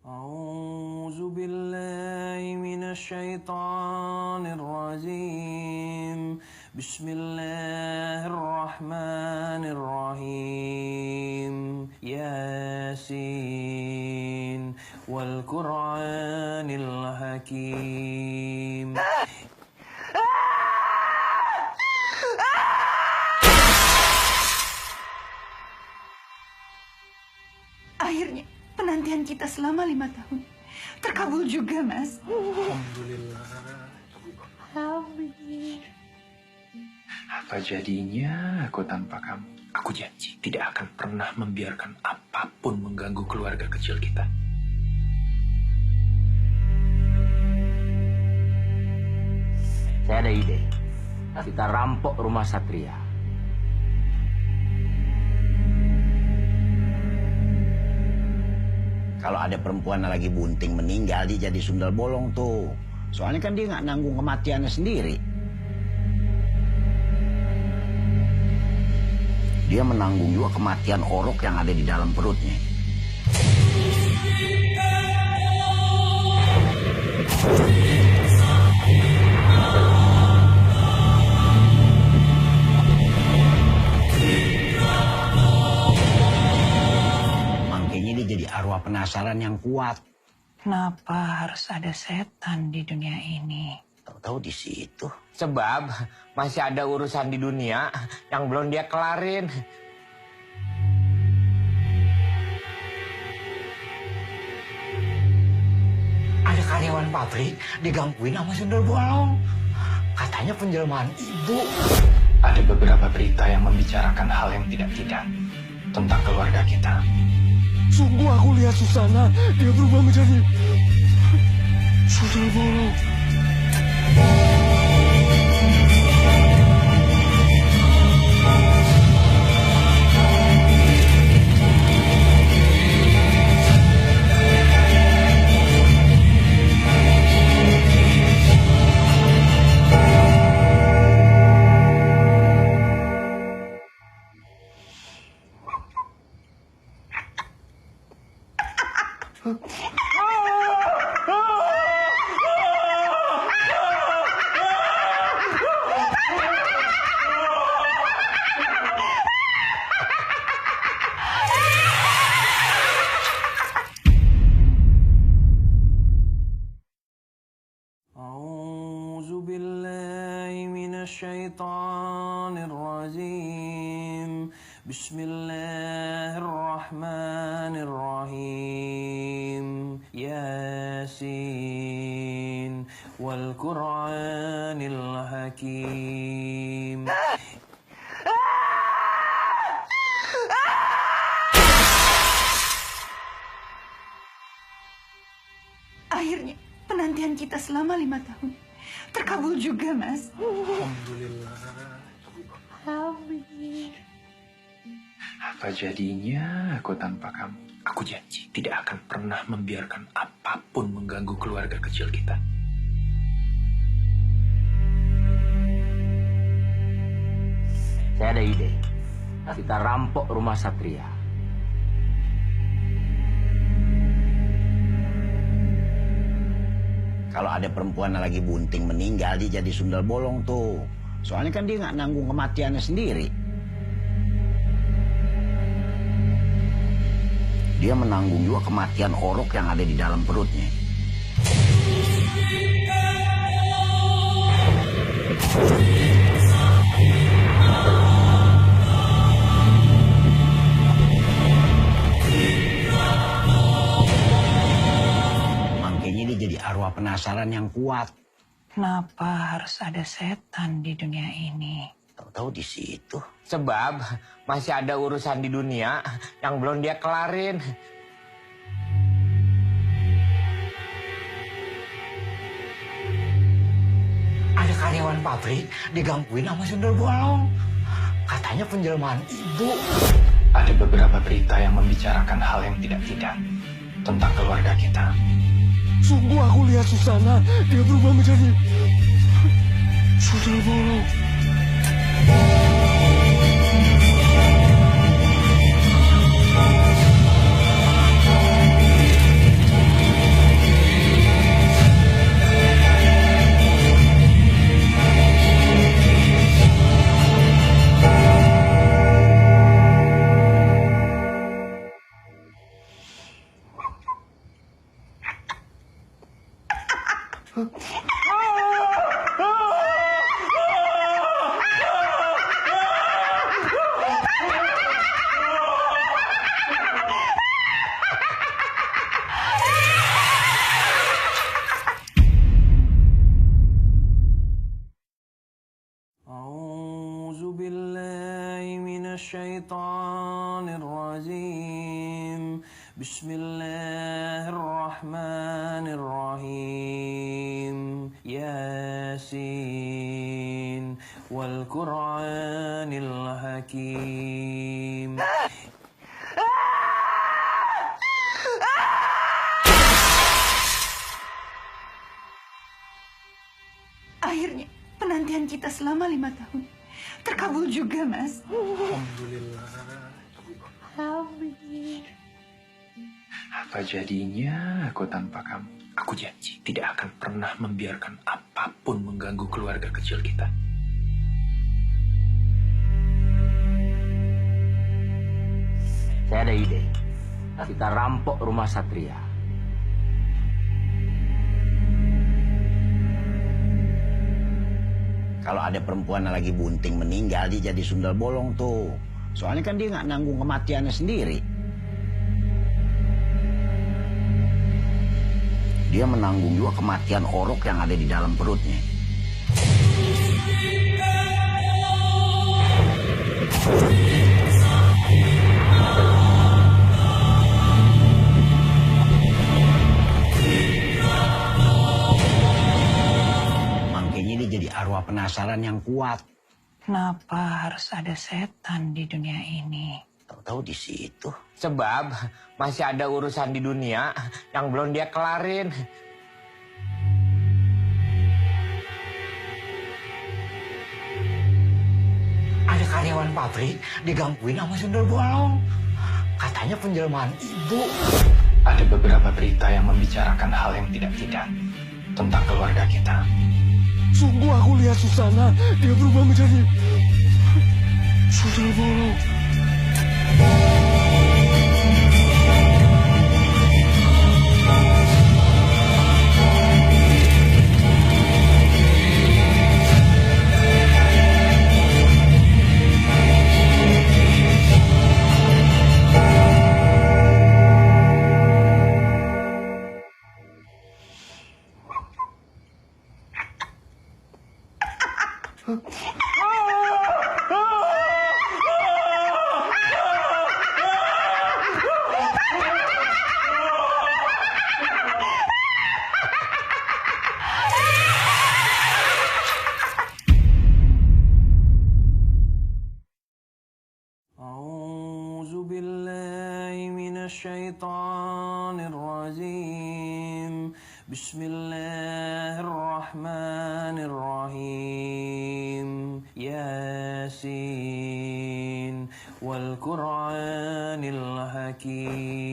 أعوذ بالله من الشيطان الرجيم بسم الله الرحمن الرحيم ياسين والقرآن الحكيم. Akhirnya penantian kita selama 5 tahun terkabul juga, Mas. Alhamdulillah. Amin. Apa jadinya aku tanpa kamu? Aku janji tidak akan pernah membiarkan apapun mengganggu keluarga kecil kita. Saya ada ide. Kita rampok rumah Satria. Kalau ada perempuan yang lagi bunting meninggal, dia jadi sundal bolong tuh. Soalnya kan dia nggak nanggung kematiannya sendiri. Dia menanggung juga kematian orok yang ada di dalam perutnya. Makanya dia jadi arwah penasaran yang kuat. Kenapa harus ada setan di dunia ini? Tahu-tahu di situ. Sebab masih ada urusan di dunia yang belum dia kelarin. Ada karyawan pabrik digangguin sama sundel bolong. Katanya penjelmaan ibu. Ada beberapa berita yang membicarakan hal yang tidak-tidak tentang keluarga kita. Sungguh aku lihat Susana, dia berubah menjadi sundel bolong. أعوذ بالله من الشيطان الرجيم بسم الله الرحمن الرحيم ياسين والقرآن الحكيم. Akhirnya penantian kita selama 5 tahun terkabul juga, Mas. Alhamdulillah. Amin. Apa jadinya aku tanpa kamu? Aku janji tidak akan pernah membiarkan apapun mengganggu keluarga kecil kita. Saya ada ide. Kita rampok rumah Satria. Kalau ada perempuan yang lagi bunting meninggal, dia jadi sundal bolong tuh. Soalnya kan dia nggak nanggung kematiannya sendiri. Dia menanggung juga kematian orok yang ada di dalam perutnya. Makanya dia jadi arwah penasaran yang kuat. Kenapa harus ada setan di dunia ini? Tahu-tahu di situ. Sebab masih ada urusan di dunia yang belum dia kelarin. Ada karyawan pabrik digangguin sama sundel bolong. Katanya penjelmaan ibu. Ada beberapa berita yang membicarakan hal yang tidak-tidak tentang keluarga kita. Sungguh aku lihat Susana, dia berubah menjadi sundel bolong. أعوذ بالله من الشيطان الرجيم بسم الله الرحمن الرحيم ياسين والقرآن الحكيم Akhirnya penantian kita selama 5 tahun terkabul juga, Mas. Alhamdulillah. Apa jadinya aku tanpa kamu? Aku janji tidak akan pernah membiarkan apapun mengganggu keluarga kecil kita. Saya ada ide. Kita rampok rumah Satria. Kalau ada perempuan yang lagi bunting meninggal, dia jadi sundal bolong tuh. Soalnya kan dia nggak nanggung kematiannya sendiri. Dia menanggung juga kematian orok yang ada di dalam perutnya. Makanya dia jadi arwah penasaran yang kuat. Kenapa harus ada setan di dunia ini? Tahu-tahu di situ. Sebab masih ada urusan di dunia yang belum dia kelarin. Ada karyawan pabrik digangguin sama sundel bolong. Katanya penjelmaan ibu. Ada beberapa berita yang membicarakan hal yang tidak-tidak tentang keluarga kita. Sungguh aku lihat Susana, dia berubah menjadi sundel bolong. أعوذ بالله من الشيطان الرجيم بسم الله الرحمن الرحيم ياسين والقرآن الحكيم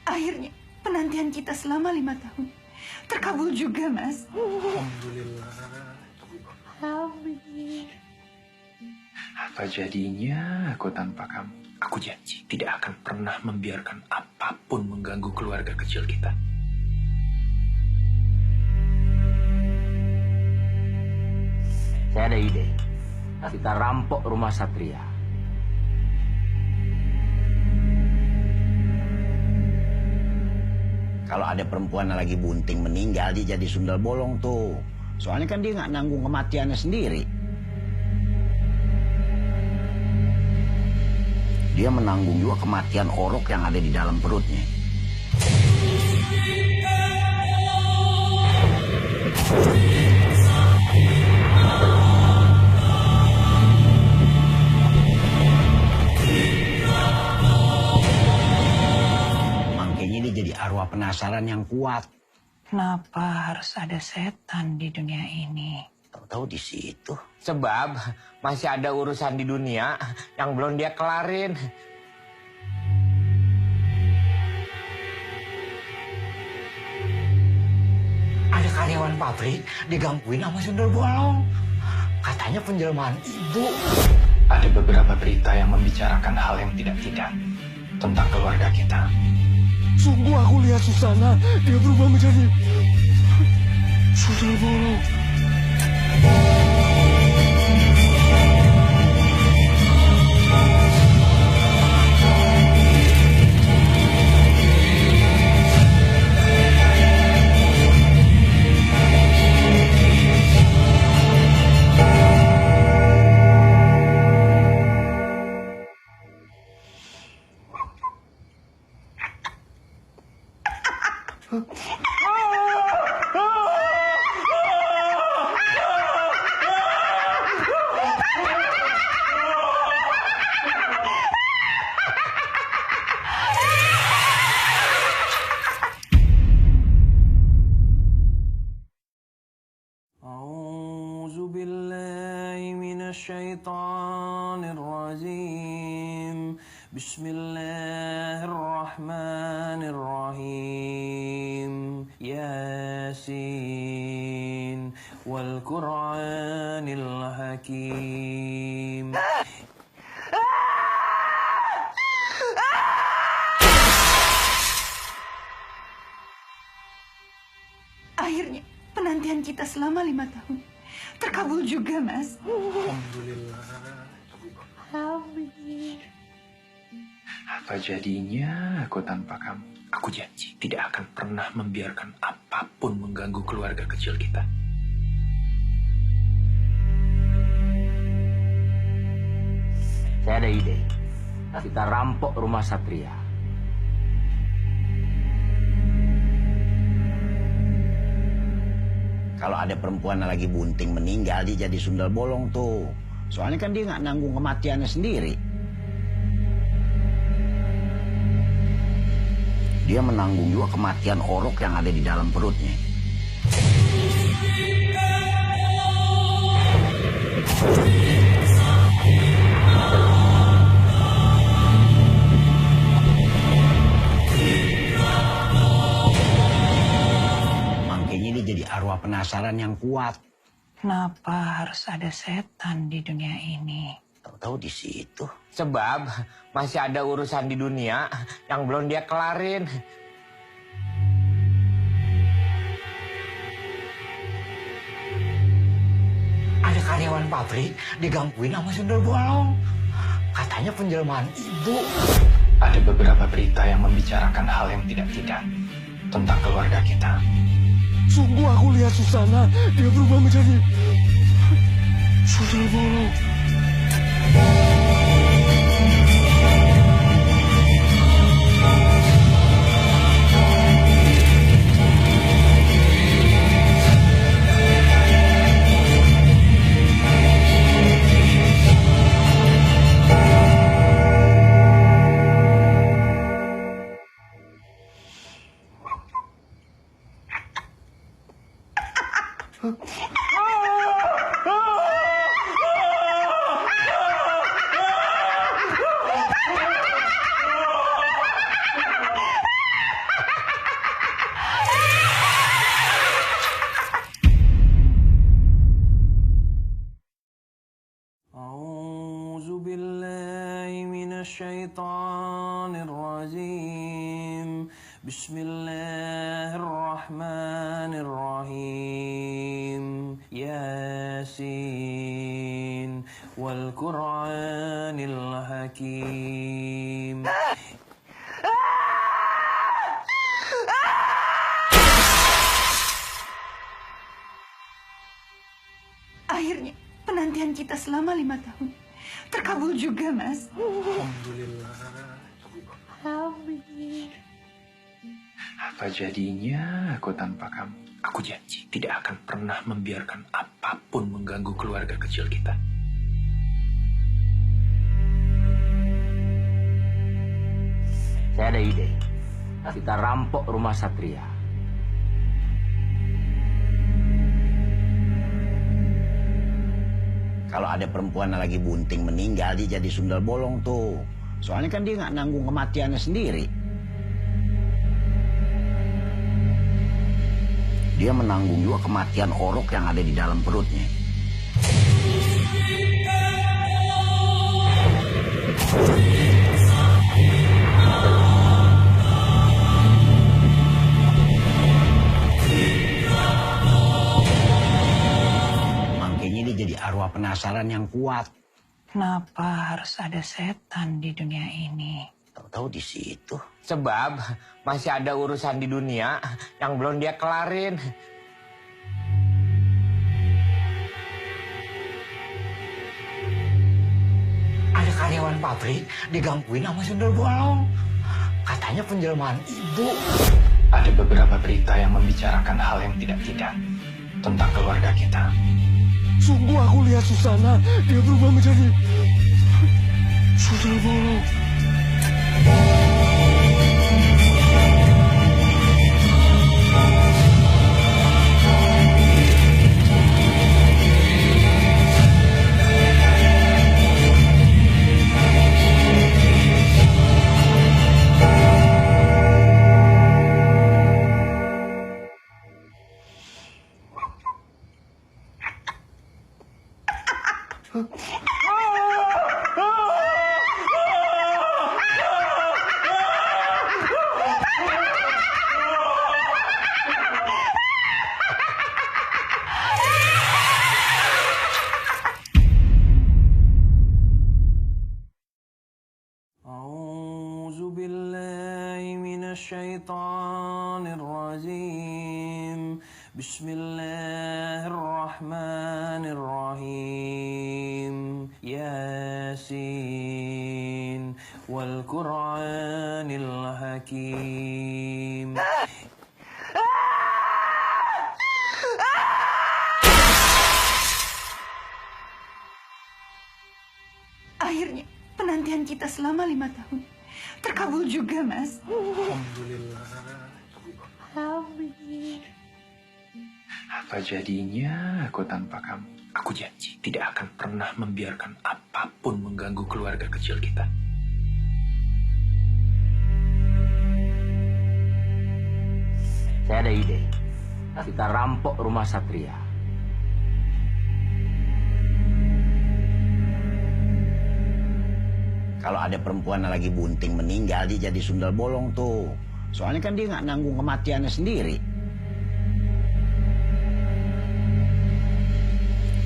Akhirnya penantian kita selama 5 tahun terkabul juga, Mas. Alhamdulillah. Apa jadinya aku tanpa kamu? Aku janji tidak akan pernah membiarkan apapun mengganggu keluarga kecil kita. Saya ada ide. Kita rampok rumah Satria. Kalau ada perempuan yang lagi bunting meninggal, dia jadi sundal bolong tuh. Soalnya kan dia nggak nanggung kematiannya sendiri. Dia menanggung juga kematian orok yang ada di dalam perutnya. Makanya dia jadi arwah penasaran yang kuat. Kenapa harus ada setan di dunia ini? Tahu-tahu di situ. Sebab masih ada urusan di dunia yang belum dia kelarin. Ada karyawan pabrik digangguin sama sundel bolong. Katanya penjelmaan ibu. Ada beberapa berita yang membicarakan hal yang tidak-tidak tentang keluarga kita. Sungguh aku lihat Susana, dia berubah menjadi sundel bolong. أعوذ بالله من الشيطان الرجيم بسم الله الرحمن الرحيم ياسين والقرآن الحكيم Akhirnya penantian kita selama 5 tahun terkabul juga, Mas. Alhamdulillah. Apa jadinya aku tanpa kamu? Aku janji tidak akan pernah membiarkan apapun mengganggu keluarga kecil kita. Saya ada ide. Kita rampok rumah Satria. Kalau ada perempuan yang lagi bunting meninggal, dia jadi sundel bolong tuh. Soalnya kan dia nggak nanggung kematiannya sendiri. Dia menanggung juga kematian orok yang ada di dalam perutnya. Makanya dia jadi arwah penasaran yang kuat. Kenapa harus ada setan di dunia ini? Tahu-tahu di situ. Sebab masih ada urusan di dunia yang belum dia kelarin. Ada karyawan pabrik digangguin sama sundel bolong. Katanya penjelmaan ibu. Ada beberapa berita yang membicarakan hal yang tidak-tidak tentang keluarga kita. Sungguh aku lihat Susana, dia berubah menjadi sundel bolong. أعوذ بالله من الشيطان الرجيم بسم الله الرحمن الرحيم ياسين والقرآن الحكيم Akhirnya penantian kita selama 5 tahun terkabul juga, Mas. Alhamdulillah. Apa jadinya aku tanpa kamu? Aku janji tidak akan pernah membiarkan apapun mengganggu keluarga kecil kita. Saya ada ide. Kita rampok rumah Satria. Kalau ada perempuan yang lagi bunting meninggal, dia jadi sundel bolong tuh. Soalnya kan dia nggak nanggung kematiannya sendiri. Dia menanggung juga kematian orok yang ada di dalam perutnya. Makanya dia jadi arwah penasaran yang kuat. Kenapa harus ada setan di dunia ini? Tahu-tahu di situ. Sebab masih ada urusan di dunia yang belum dia kelarin. Ada karyawan pabrik digangguin sama sundel bolong. Katanya penjelmaan ibu. Ada beberapa berita yang membicarakan hal yang tidak-tidak tentang keluarga kita. Sungguh aku lihat Susana, dia berubah menjadi sundel bolong. أعوذ بالله من الشيطان الرجيم بسم الله الرحمن الرحيم ياسين والقرآن الحكيم Akhirnya penantian kita selama 5 tahun terkabul juga, Mas. Apa jadinya aku tanpa kamu? Aku janji tidak akan pernah membiarkan apapun mengganggu keluarga kecil kita. Saya ada ide. Kita rampok rumah Satria. Kalau ada perempuan yang lagi bunting meninggal, dia jadi sundel bolong tuh. Soalnya kan dia nggak nanggung kematiannya sendiri.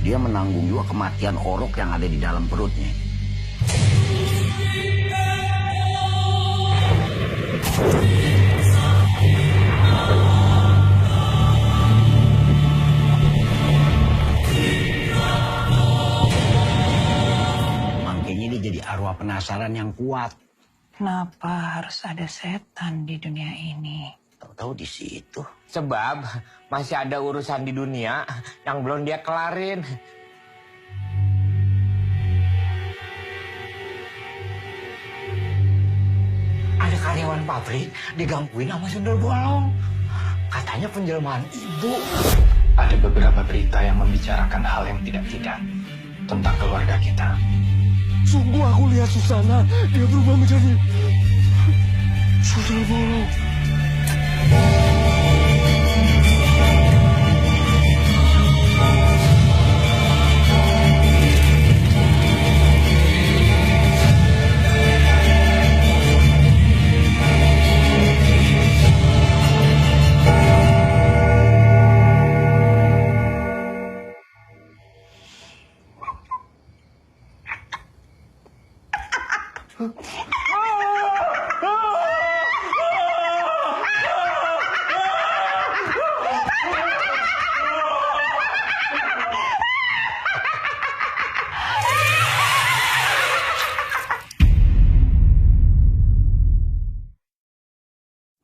Dia menanggung juga kematian orok yang ada di dalam perutnya. Makanya dia jadi arwah penasaran yang kuat. Kenapa harus ada setan di dunia ini? Tahu-tahu di situ. Sebab masih ada urusan di dunia yang belum dia kelarin. Ada karyawan pabrik digangguin sama sundel bolong. Katanya penjelmaan ibu. Ada beberapa berita yang membicarakan hal yang tidak-tidak tentang keluarga kita. Sungguh aku lihat Susana, dia berubah menjadi sundel bolong.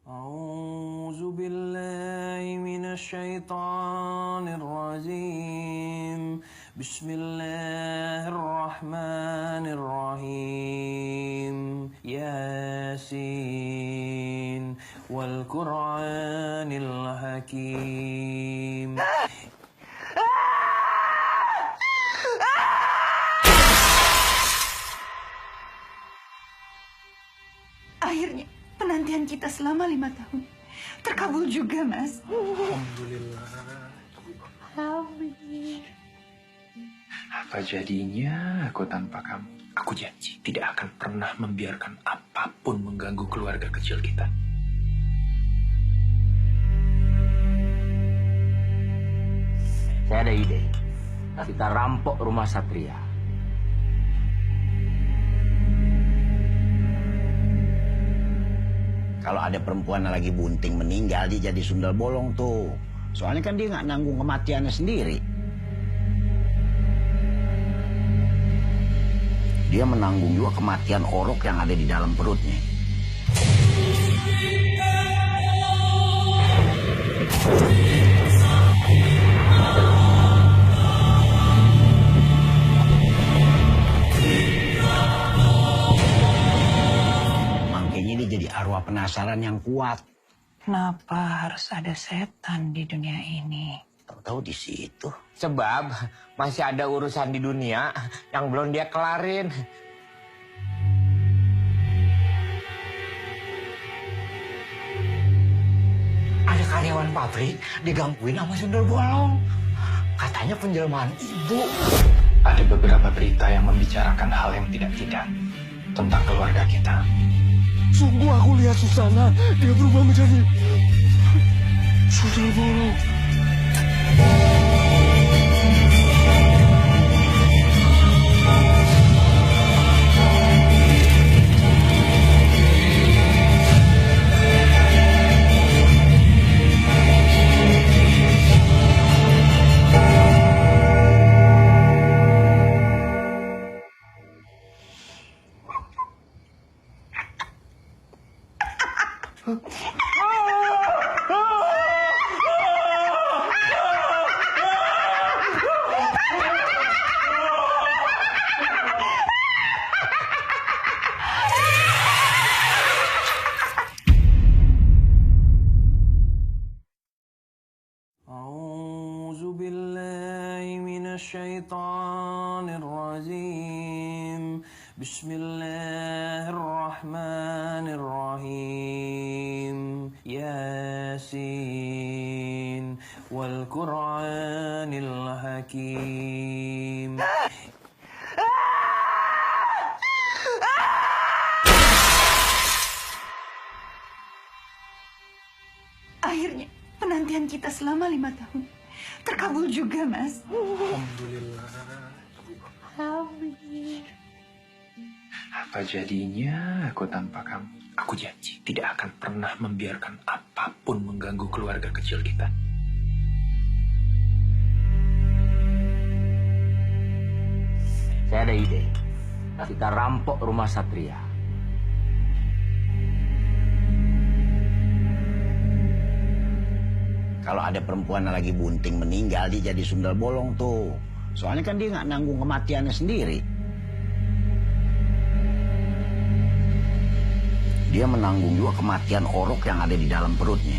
أعوذ بالله من الشيطان الرجيم بسم الله الرحمن الرحيم ياسين والقرآن الحكيم Akhirnya penantian kita selama 5 tahun terkabul juga, Mas. Apa jadinya aku tanpa kamu? Aku janji tidak akan pernah membiarkan apapun mengganggu keluarga kecil kita. Saya ada ide. Kita rampok rumah Satria. Kalau ada perempuan yang lagi bunting meninggal, dia jadi sundal bolong tuh. Soalnya kan dia nggak nanggung kematiannya sendiri. Dia menanggung juga kematian orok yang ada di dalam perutnya. Makanya dia jadi arwah penasaran yang kuat. Kenapa harus ada setan di dunia ini? Tahu-tahu di situ. Sebab masih ada urusan di dunia yang belum dia kelarin. Ada karyawan pabrik digangguin sama sundel bolong. Katanya penjelmaan ibu. Ada beberapa berita yang membicarakan hal yang tidak-tidak tentang keluarga kita. Sungguh aku lihat Susana, dia berubah menjadi sundel bolong. أعوذ بالله من الشيطان الرجيم بسم الله الرحمن الرحيم ياسين والقرآن الحكيم Akhirnya penantian kita selama 5 tahun terkabul juga, Mas. Apa jadinya aku tanpa kamu? Aku janji tidak akan pernah membiarkan apapun mengganggu keluarga kecil kita. Saya ada ide. Kita rampok rumah Satria. Kalau ada perempuan yang lagi bunting meninggal, dia jadi sundal bolong tuh. Soalnya kan dia nggak nanggung kematiannya sendiri. Dia menanggung juga kematian orok yang ada di dalam perutnya.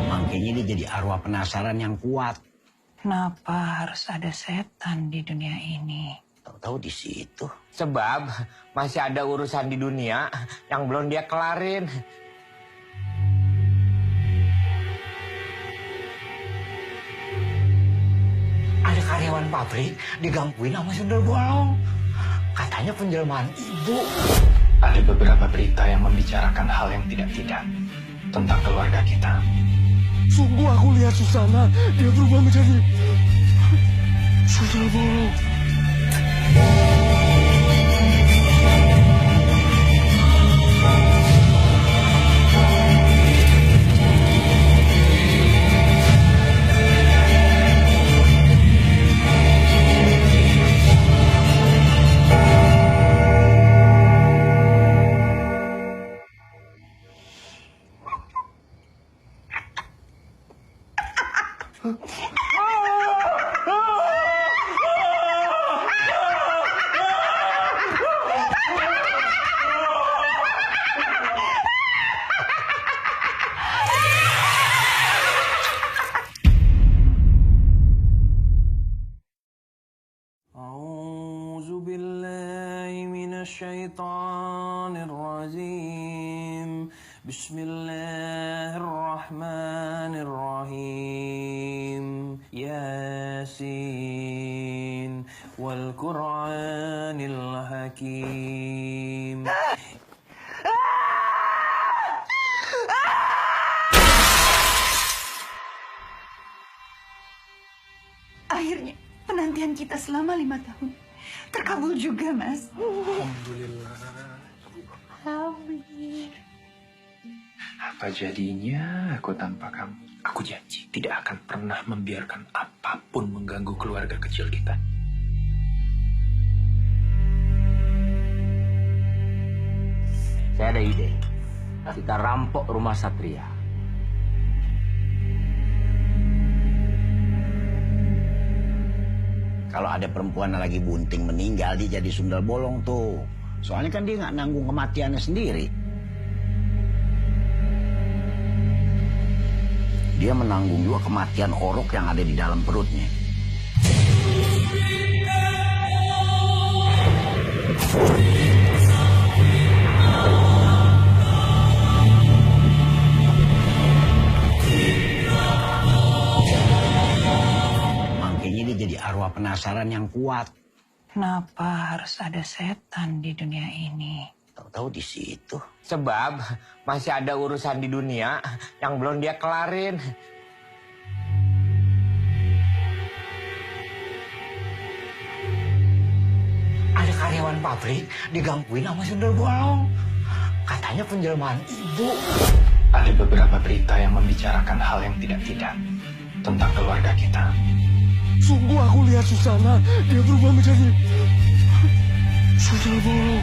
Makanya dia jadi arwah penasaran yang kuat. Kenapa harus ada setan di dunia ini? Tahu-tahu di situ. Sebab masih ada urusan di dunia yang belum dia kelarin. Ada karyawan pabrik digangguin sama sundel bolong. Katanya penjelmaan ibu. Ada beberapa berita yang membicarakan hal yang tidak-tidak tentang keluarga kita. Sungguh aku lihat Susana, dia berubah menjadi sundel bolong. أعوذ أعوذ بالله من الشيطان الرجيم بسم الله الرحمن الرحيم ياسين والقرآن الحكيم. Akhirnya penantian kita selama 5 tahun terkabul juga, Mas. Alhamdulillah. Apa jadinya aku tanpa kamu? Aku janji tidak akan pernah membiarkan apapun mengganggu keluarga kecil kita. Saya ada ide. Kita rampok rumah Satria. Kalau ada perempuan yang lagi bunting meninggal, dia jadi sundal bolong tuh. Soalnya kan dia nggak nanggung kematiannya sendiri. Dia menanggung juga kematian orok yang ada di dalam perutnya. Makanya dia jadi arwah penasaran yang kuat. Kenapa harus ada setan di dunia ini? Tahu-tahu di situ. Sebab masih ada urusan di dunia yang belum dia kelarin. Ada karyawan pabrik digangguin sama sundel bolong. Katanya penjelmaan ibu. Ada beberapa berita yang membicarakan hal yang tidak-tidak tentang keluarga kita. Sungguh aku lihat Susana, dia berubah menjadi sundel bolong.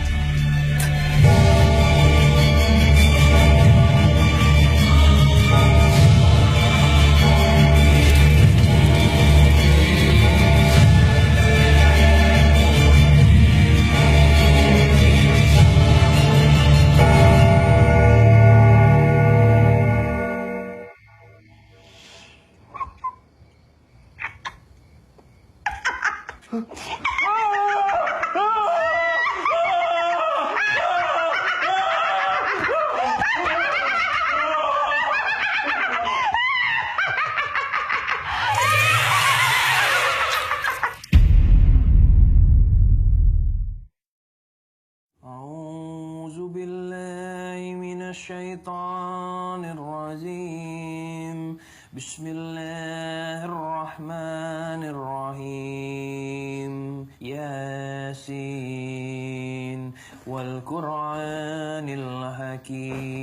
أعوذ بالله من الشيطان الرجيم بسم الله الرحمن الرحيم ياسين والقرآن الحكيم.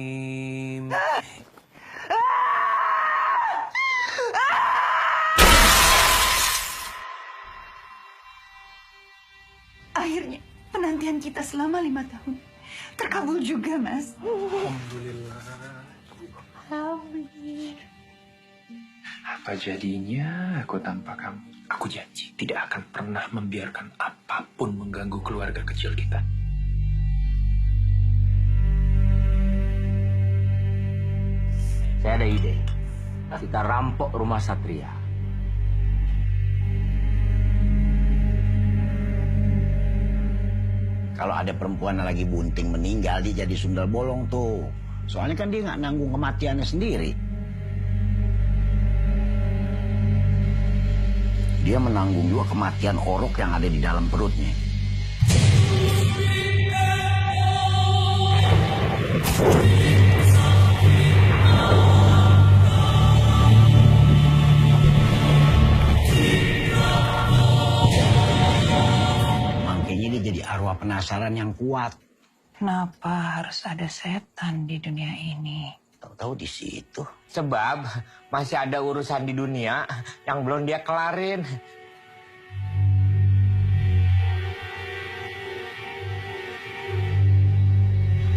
Akhirnya penantian kita selama 5 tahun terkabul juga, Mas. Alhamdulillah. Apa jadinya aku tanpa kamu? Aku janji tidak akan pernah membiarkan apapun mengganggu keluarga kecil kita. Saya ada ide. Kita rampok rumah Satria. Kalau ada perempuan yang lagi bunting meninggal, dia jadi sundal bolong tuh. Soalnya kan dia nggak nanggung kematiannya sendiri. Dia menanggung juga kematian orok yang ada di dalam perutnya. Makanya dia jadi arwah penasaran yang kuat. Kenapa harus ada setan di dunia ini? Tahu-tahu di situ. Sebab masih ada urusan di dunia yang belum dia kelarin.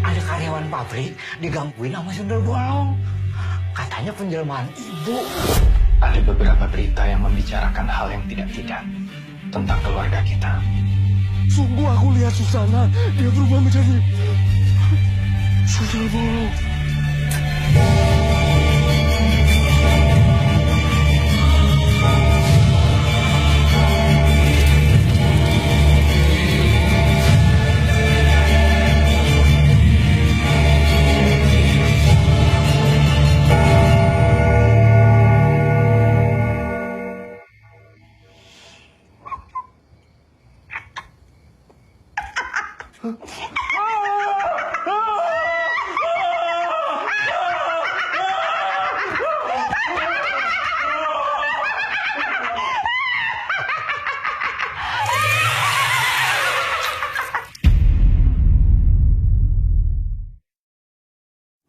Ada karyawan pabrik digangguin sama sundel bolong. Katanya penjelmaan ibu. Ada beberapa berita yang membicarakan hal yang tidak-tidak tentang keluarga kita. Sungguh aku lihat Susana, dia berubah menjadi sundel bolong.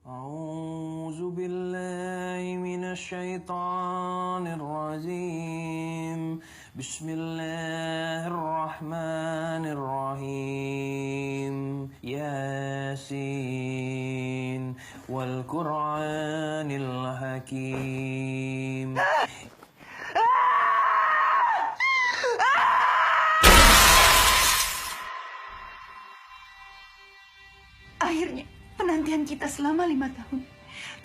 أعوذ بالله من الشيطان الرجيم بسم الله الرحمن الرحيم ياسين والقرآن الحكيم Akhirnya penantian kita selama 5 tahun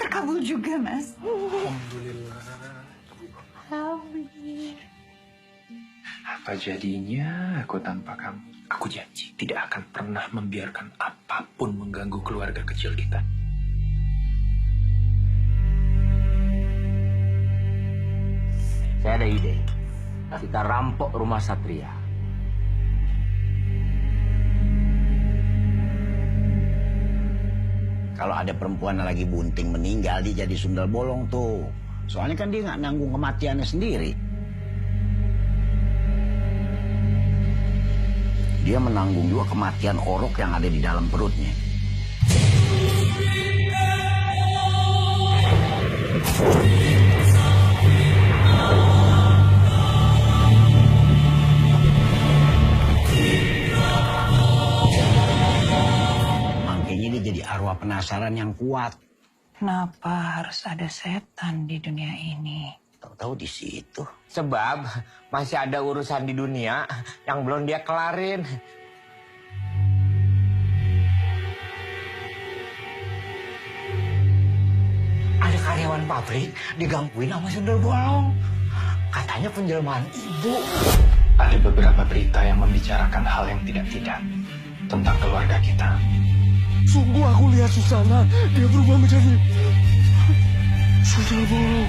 terkabul juga, Mas. Alhamdulillah. Apa jadinya aku tanpa kamu? Aku janji tidak akan pernah membiarkan apapun mengganggu keluarga kecil kita. Saya ada ide. Kita rampok rumah Satria. Kalau ada perempuan yang lagi bunting meninggal, dia jadi sundal bolong tuh. Soalnya kan dia nggak nanggung kematiannya sendiri. Dia menanggung juga kematian orok yang ada di dalam perutnya. Makanya dia jadi arwah penasaran yang kuat. Kenapa harus ada setan di dunia ini? Tahu-tahu di situ. Sebab masih ada urusan di dunia yang belum dia kelarin. Ada karyawan pabrik digangguin sama sundel bolong. Katanya penjelmaan ibu. Ada beberapa berita yang membicarakan hal yang tidak-tidak tentang keluarga kita. Sungguh aku lihat Susana, dia berubah menjadi sundel bolong.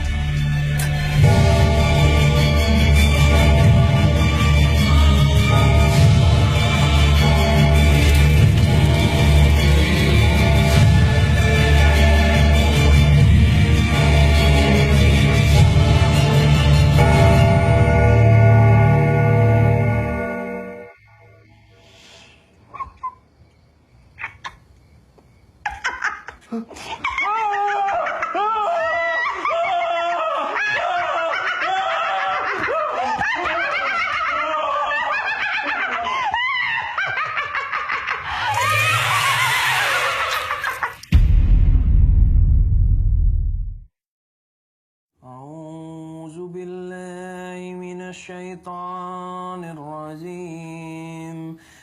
أعوذ بالله من الشيطان الرجيم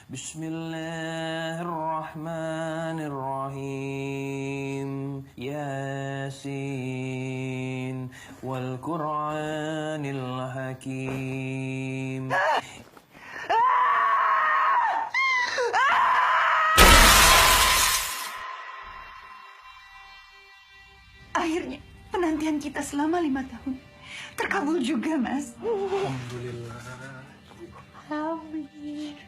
بسم الله الرحمن الرحيم ياسين والقرآن الحكيم Akhirnya penantian kita selama 5 tahun terkabul juga, Mas. Alhamdulillah.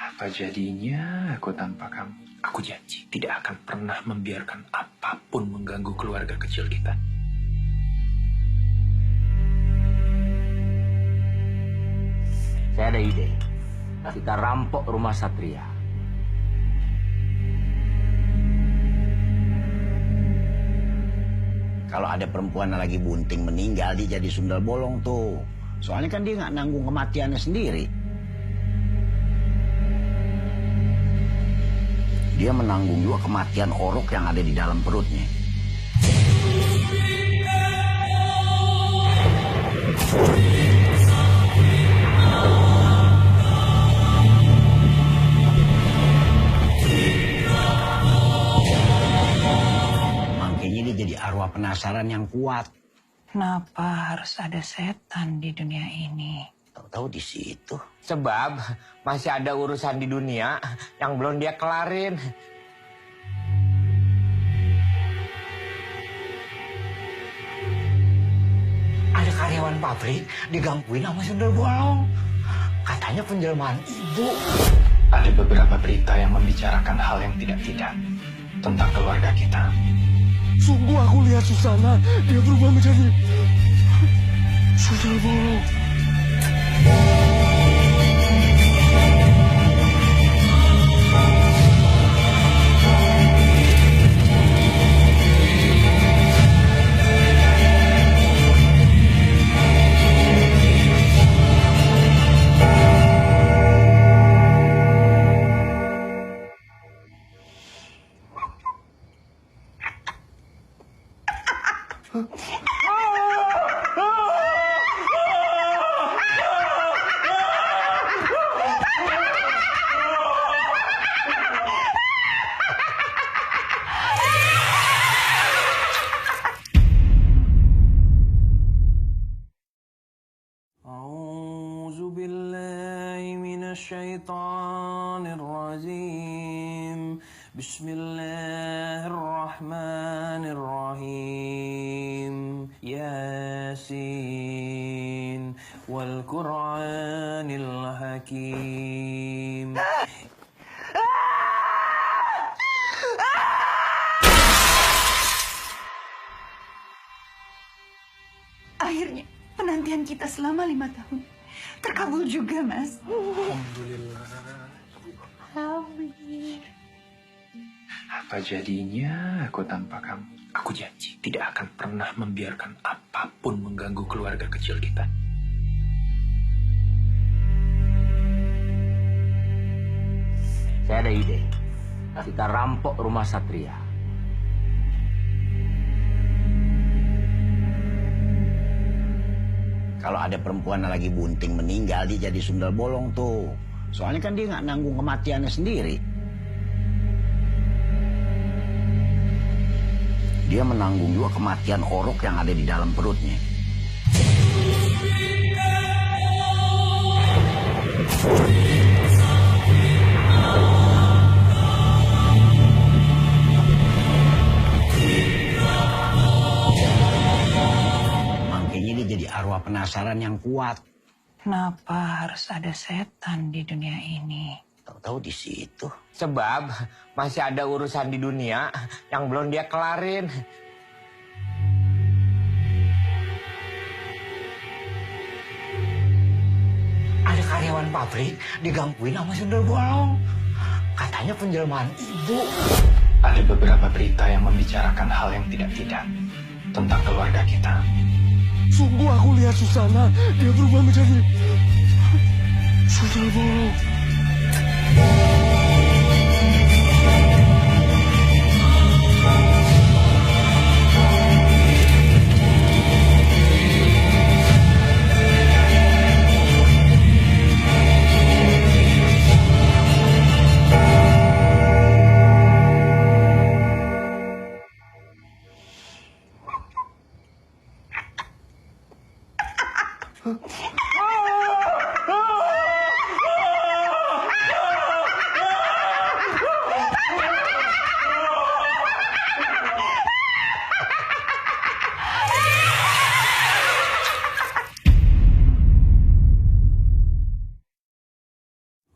Apa jadinya aku tanpa kamu? Aku janji tidak akan pernah membiarkan apapun mengganggu keluarga kecil kita. Saya ada ide. Kita rampok rumah Satria. Kalau ada perempuan yang lagi bunting meninggal, dia jadi sundal bolong tuh. Soalnya kan dia nggak nanggung kematiannya sendiri. Dia menanggung juga kematian orok yang ada di dalam perutnya. Makanya dia jadi arwah penasaran yang kuat. Kenapa harus ada setan di dunia ini? Tahu-tahu di situ. Sebab masih ada urusan di dunia yang belum dia kelarin. Ada karyawan pabrik digangguin sama sundel bolong. Katanya penjelmaan ibu. Ada beberapa berita yang membicarakan hal yang tidak-tidak tentang keluarga kita. Sungguh aku lihat Susana, dia berubah menjadi sundel bolong. أعوذ بالله من الشيطان الرجيم بسم الله الرحمن الرحيم ياسين والقرآن الحكيم Akhirnya penantian kita selama 5 tahun terkabul juga, Mas. Alhamdulillah. Apa jadinya aku tanpa kamu? Aku janji tidak akan pernah membiarkan apapun mengganggu keluarga kecil kita. Saya ada ide. Kita rampok rumah Satria. Kalau ada perempuan yang lagi bunting meninggal, dia jadi sundel bolong tuh. Soalnya kan dia nggak nanggung kematiannya sendiri. Dia menanggung juga kematian orok yang ada di dalam perutnya. Makanya dia jadi arwah penasaran yang kuat. Kenapa harus ada setan di dunia ini? Tahu-tahu di situ. Sebab masih ada urusan di dunia yang belum dia kelarin. Ada karyawan pabrik digangguin sama sundel bolong. Katanya penjelmaan ibu. Ada beberapa berita yang membicarakan hal yang tidak-tidak tentang keluarga kita. Sungguh aku lihat Susana, dia berubah menjadi sundel bolong.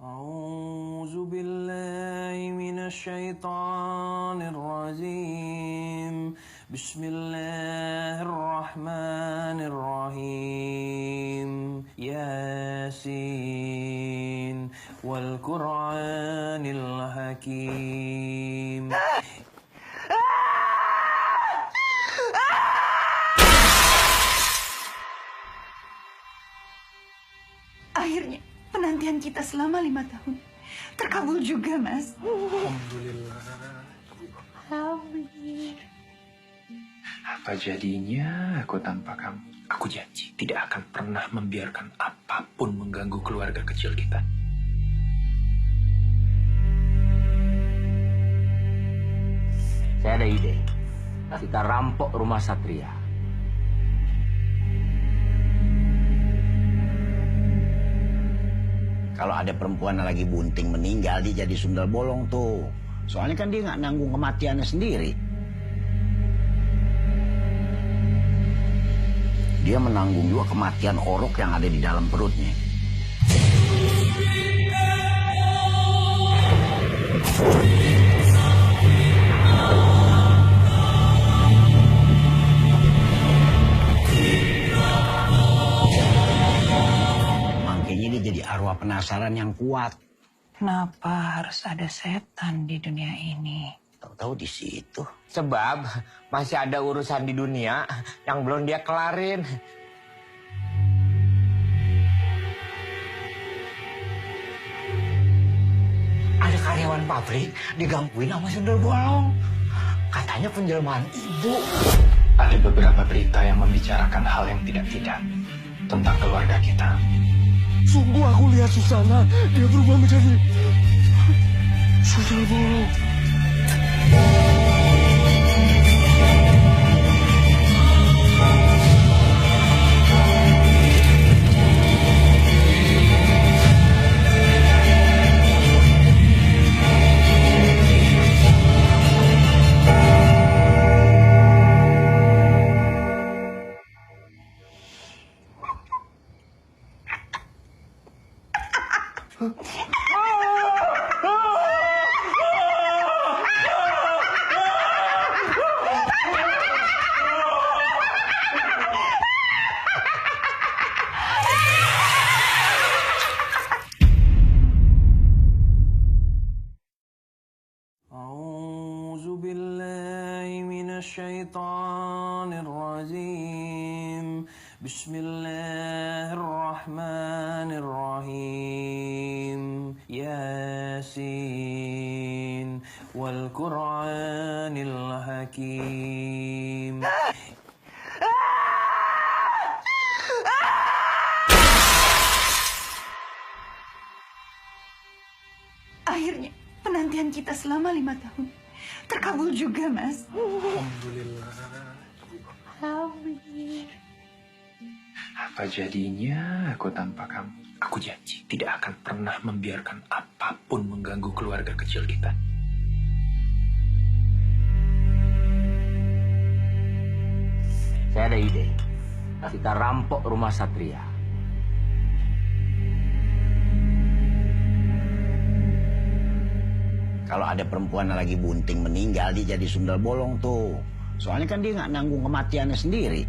أعوذ بالله من الشيطان الرجيم بسم الله الرحمن الرحيم ياسين والقرآن الحكيم Akhirnya penantian kita selama 5 tahun terkabul juga, Mas. Alhamdulillah. Apa jadinya aku tanpa kamu? Aku janji tidak akan pernah membiarkan apapun mengganggu keluarga kecil kita. Saya ada ide. Kita rampok rumah Satria. Kalau ada perempuan yang lagi bunting meninggal, dia jadi sundel bolong tuh. Soalnya kan dia nggak nanggung kematiannya sendiri. Dia menanggung juga kematian orok yang ada di dalam perutnya. penasaran yang kuat. Kenapa harus ada setan di dunia ini? Tahu-tahu di situ. Sebab masih ada urusan di dunia yang belum dia kelarin. Ada karyawan pabrik digangguin sama sundel bolong. Katanya penjelmaan ibu. Ada beberapa berita yang membicarakan hal yang tidak-tidak tentang keluarga kita. Sungguh aku lihat Susana, dia berubah menjadi sundel bolong. أعوذ بالله من الشيطان الرجيم بسم الله الرحمن الرحيم ياسين والقرآن الحكيم. Akhirnya penantian kita selama 5 tahun terkabul juga, Mas. Apa jadinya aku tanpa kamu? Aku janji tidak akan pernah membiarkan apapun mengganggu keluarga kecil kita. Saya ada ide. Kita rampok rumah Satria. Kalau ada perempuan yang lagi bunting meninggal, dia jadi sundel bolong tuh. Soalnya kan dia nggak nanggung kematiannya sendiri.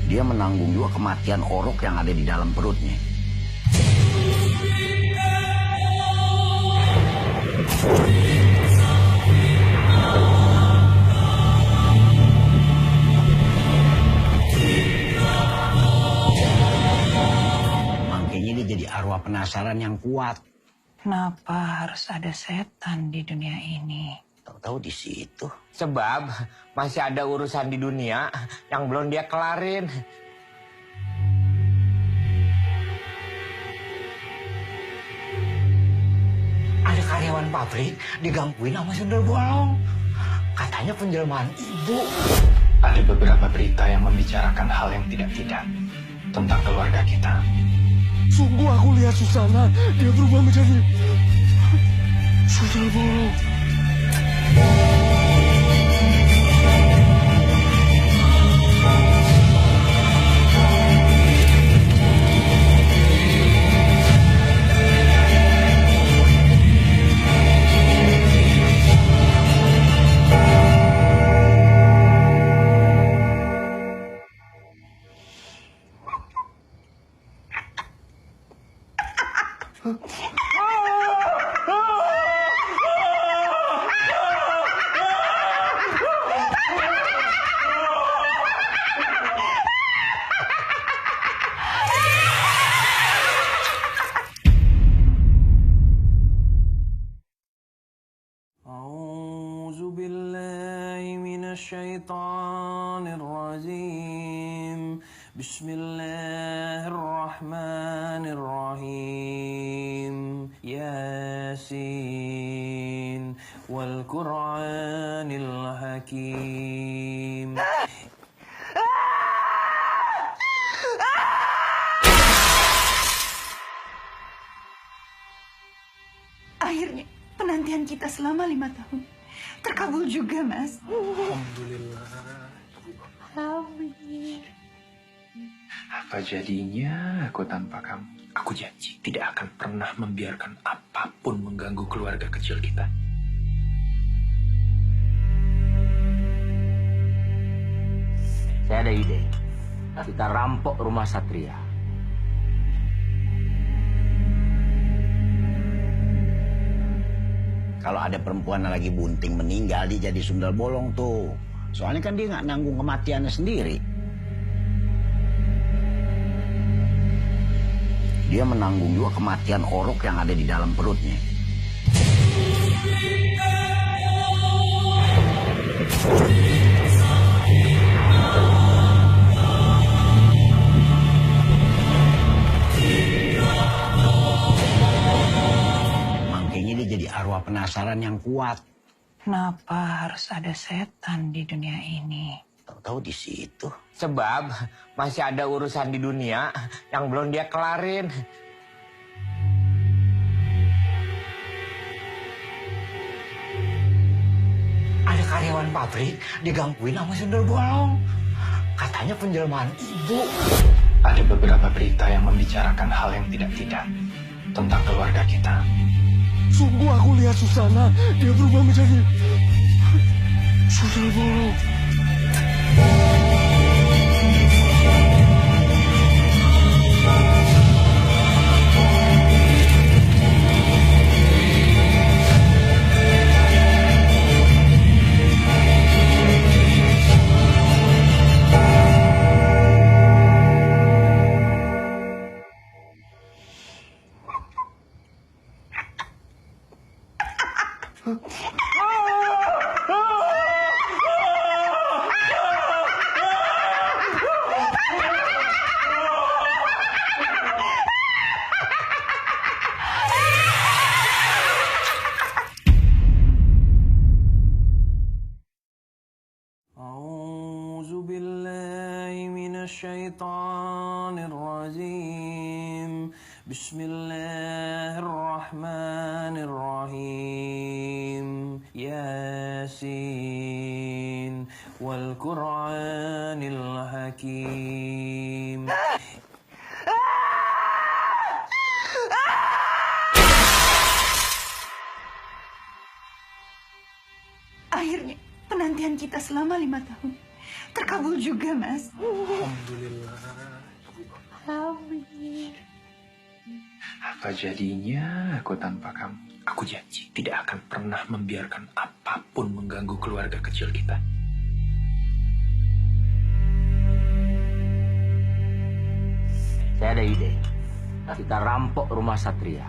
Dia menanggung juga kematian orok yang ada di dalam perutnya. Makanya dia jadi arwah penasaran yang kuat. Kenapa harus ada setan di dunia ini? Tahu-tahu di situ. Sebab masih ada urusan di dunia yang belum dia kelarin. Ada karyawan pabrik digangguin sama sundel bolong. Katanya penjelmaan ibu. Ada beberapa berita yang membicarakan hal yang tidak-tidak tentang keluarga kita. Sungguh aku lihat Susana, dia berubah menjadi sundel bolong. أعوذ بالله من الشيطان الرجيم بسم الله الرحمن الرحيم ياسين والقرآن الحكيم. Akhirnya penantian kita selama 5 tahun terkabul juga, Mas. Apa jadinya aku tanpa kamu? Aku janji tidak akan pernah membiarkan apapun mengganggu keluarga kecil kita. Saya ada ide. Kita rampok rumah Satria. Kalau ada perempuan yang lagi bunting meninggal, dia jadi sundal bolong tuh. Soalnya kan dia nggak nanggung kematiannya sendiri. Dia menanggung juga kematian orok yang ada di dalam perutnya. Makanya dia jadi arwah penasaran yang kuat. Kenapa harus ada setan di dunia ini? Tahu-tahu di situ. Sebab masih ada urusan di dunia yang belum dia kelarin. Ada karyawan pabrik digangguin sama sundel bolong. Katanya penjelmaan ibu. Ada beberapa berita yang membicarakan hal yang tidak-tidak tentang keluarga kita. Sungguh aku lihat Susana, dia berubah menjadi sundel bolong. أعوذ بالله من الشيطان الرجيم بسم الله الرحمن الرحيم ياسين والقرآن الحكيم. Akhirnya penantian kita selama 5 tahun terkabul juga, Mas. Alhamdulillah. Apa jadinya aku tanpa kamu? Aku janji tidak akan pernah membiarkan apapun mengganggu keluarga kecil kita. Saya ada ide. Kita rampok rumah Satria.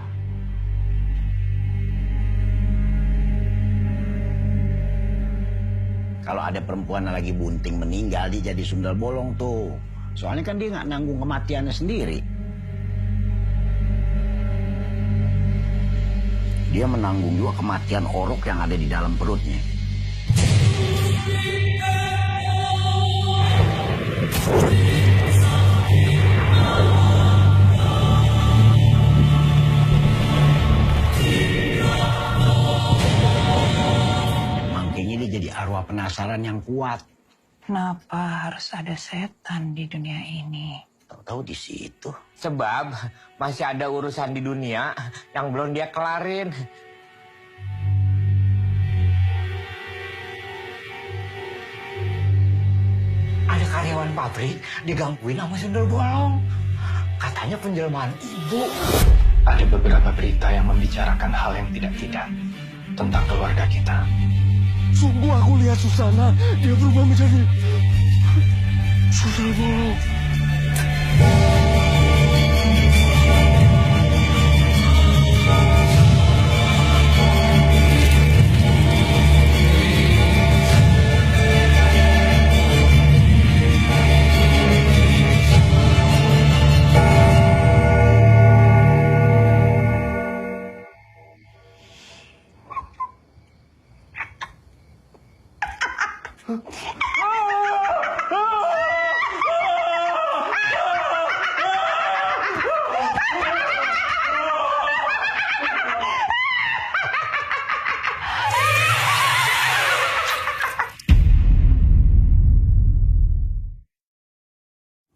Kalau ada perempuan yang lagi bunting meninggal, dia jadi sundal bolong tuh. Soalnya kan dia nggak nanggung kematiannya sendiri. Dia menanggung juga kematian orok yang ada di dalam perutnya. Makanya dia jadi arwah penasaran yang kuat. Kenapa harus ada setan di dunia ini? Tahu-tahu di situ. Sebab masih ada urusan di dunia yang belum dia kelarin. Ada karyawan pabrik digangguin sama sundel bolong. Katanya penjelmaan ibu. Ada beberapa berita yang membicarakan hal yang tidak-tidak tentang keluarga kita. Sungguh aku lihat Susana, dia berubah menjadi sundel bolong.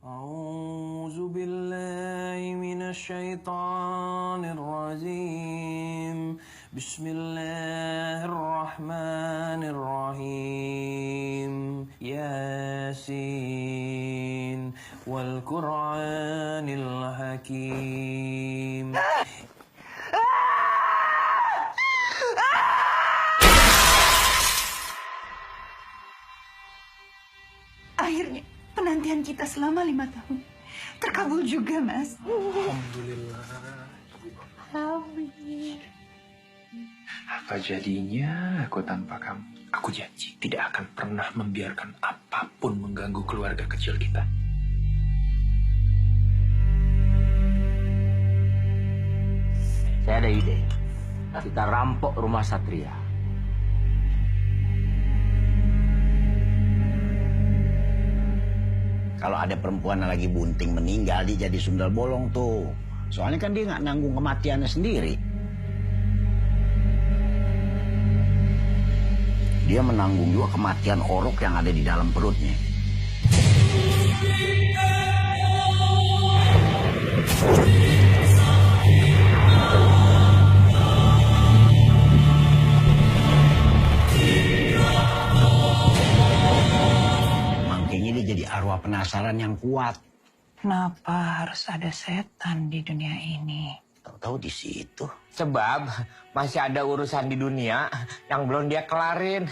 أعوذ بالله من الشيطان الرجيم بسم الله الرحمن الرحيم ياسين والقرآن الحكيم. Akhirnya penantian kita selama 5 tahun terkabul juga, Mas. Alhamdulillah. Apa jadinya aku tanpa kamu? Aku janji tidak akan pernah membiarkan apapun mengganggu keluarga kecil kita. Saya ada ide. Kita rampok rumah Satria. Kalau ada perempuan yang lagi bunting meninggal, dia jadi sundal bolong tuh. Soalnya kan dia nggak nanggung kematiannya sendiri. Dia menanggung juga kematian orok yang ada di dalam perutnya. Makanya dia jadi arwah penasaran yang kuat. Kenapa harus ada setan di dunia ini? Tahu-tahu di situ. Sebab masih ada urusan di dunia yang belum dia kelarin.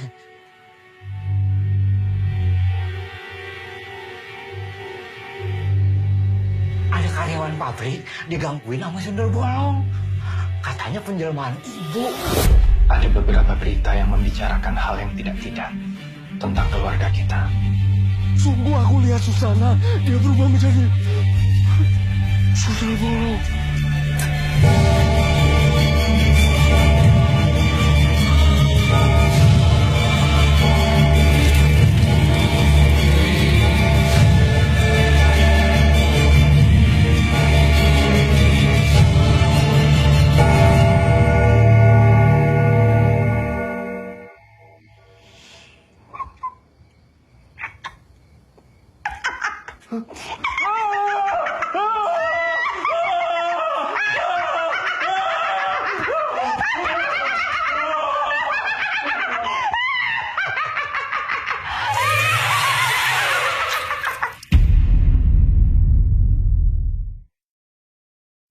Ada karyawan pabrik digangguin sama sundel bolong. Katanya penjelmaan ibu. Ada beberapa berita yang membicarakan hal yang tidak-tidak tentang keluarga kita. Sungguh aku lihat Susana, dia berubah menjadi sundel bolong.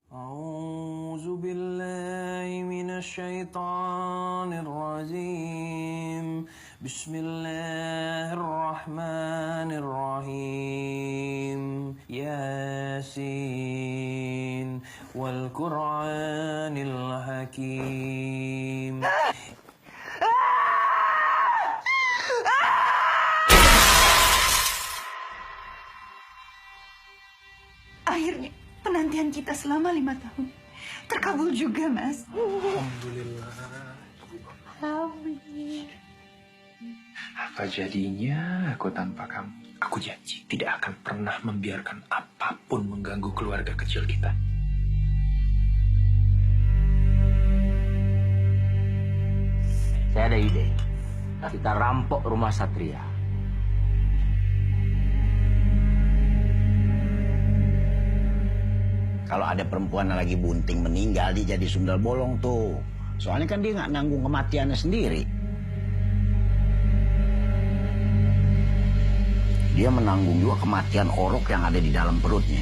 أعوذ بالله من الشيطان الرجيم. بسم الله الرحمن الرحيم. ياسين والقرآن الحكيم. Akhirnya penantian kita selama 5 tahun terkabul juga, Mas. Alhamdulillah. Apa jadinya aku tanpa kamu? Aku janji tidak akan pernah membiarkan apapun mengganggu keluarga kecil kita. Saya ada ide. Kita rampok rumah Satria. Kalau ada perempuan yang lagi bunting meninggal, dia jadi sundal bolong tuh. Soalnya kan dia nggak nanggung kematiannya sendiri. Dia menanggung juga kematian orok yang ada di dalam perutnya.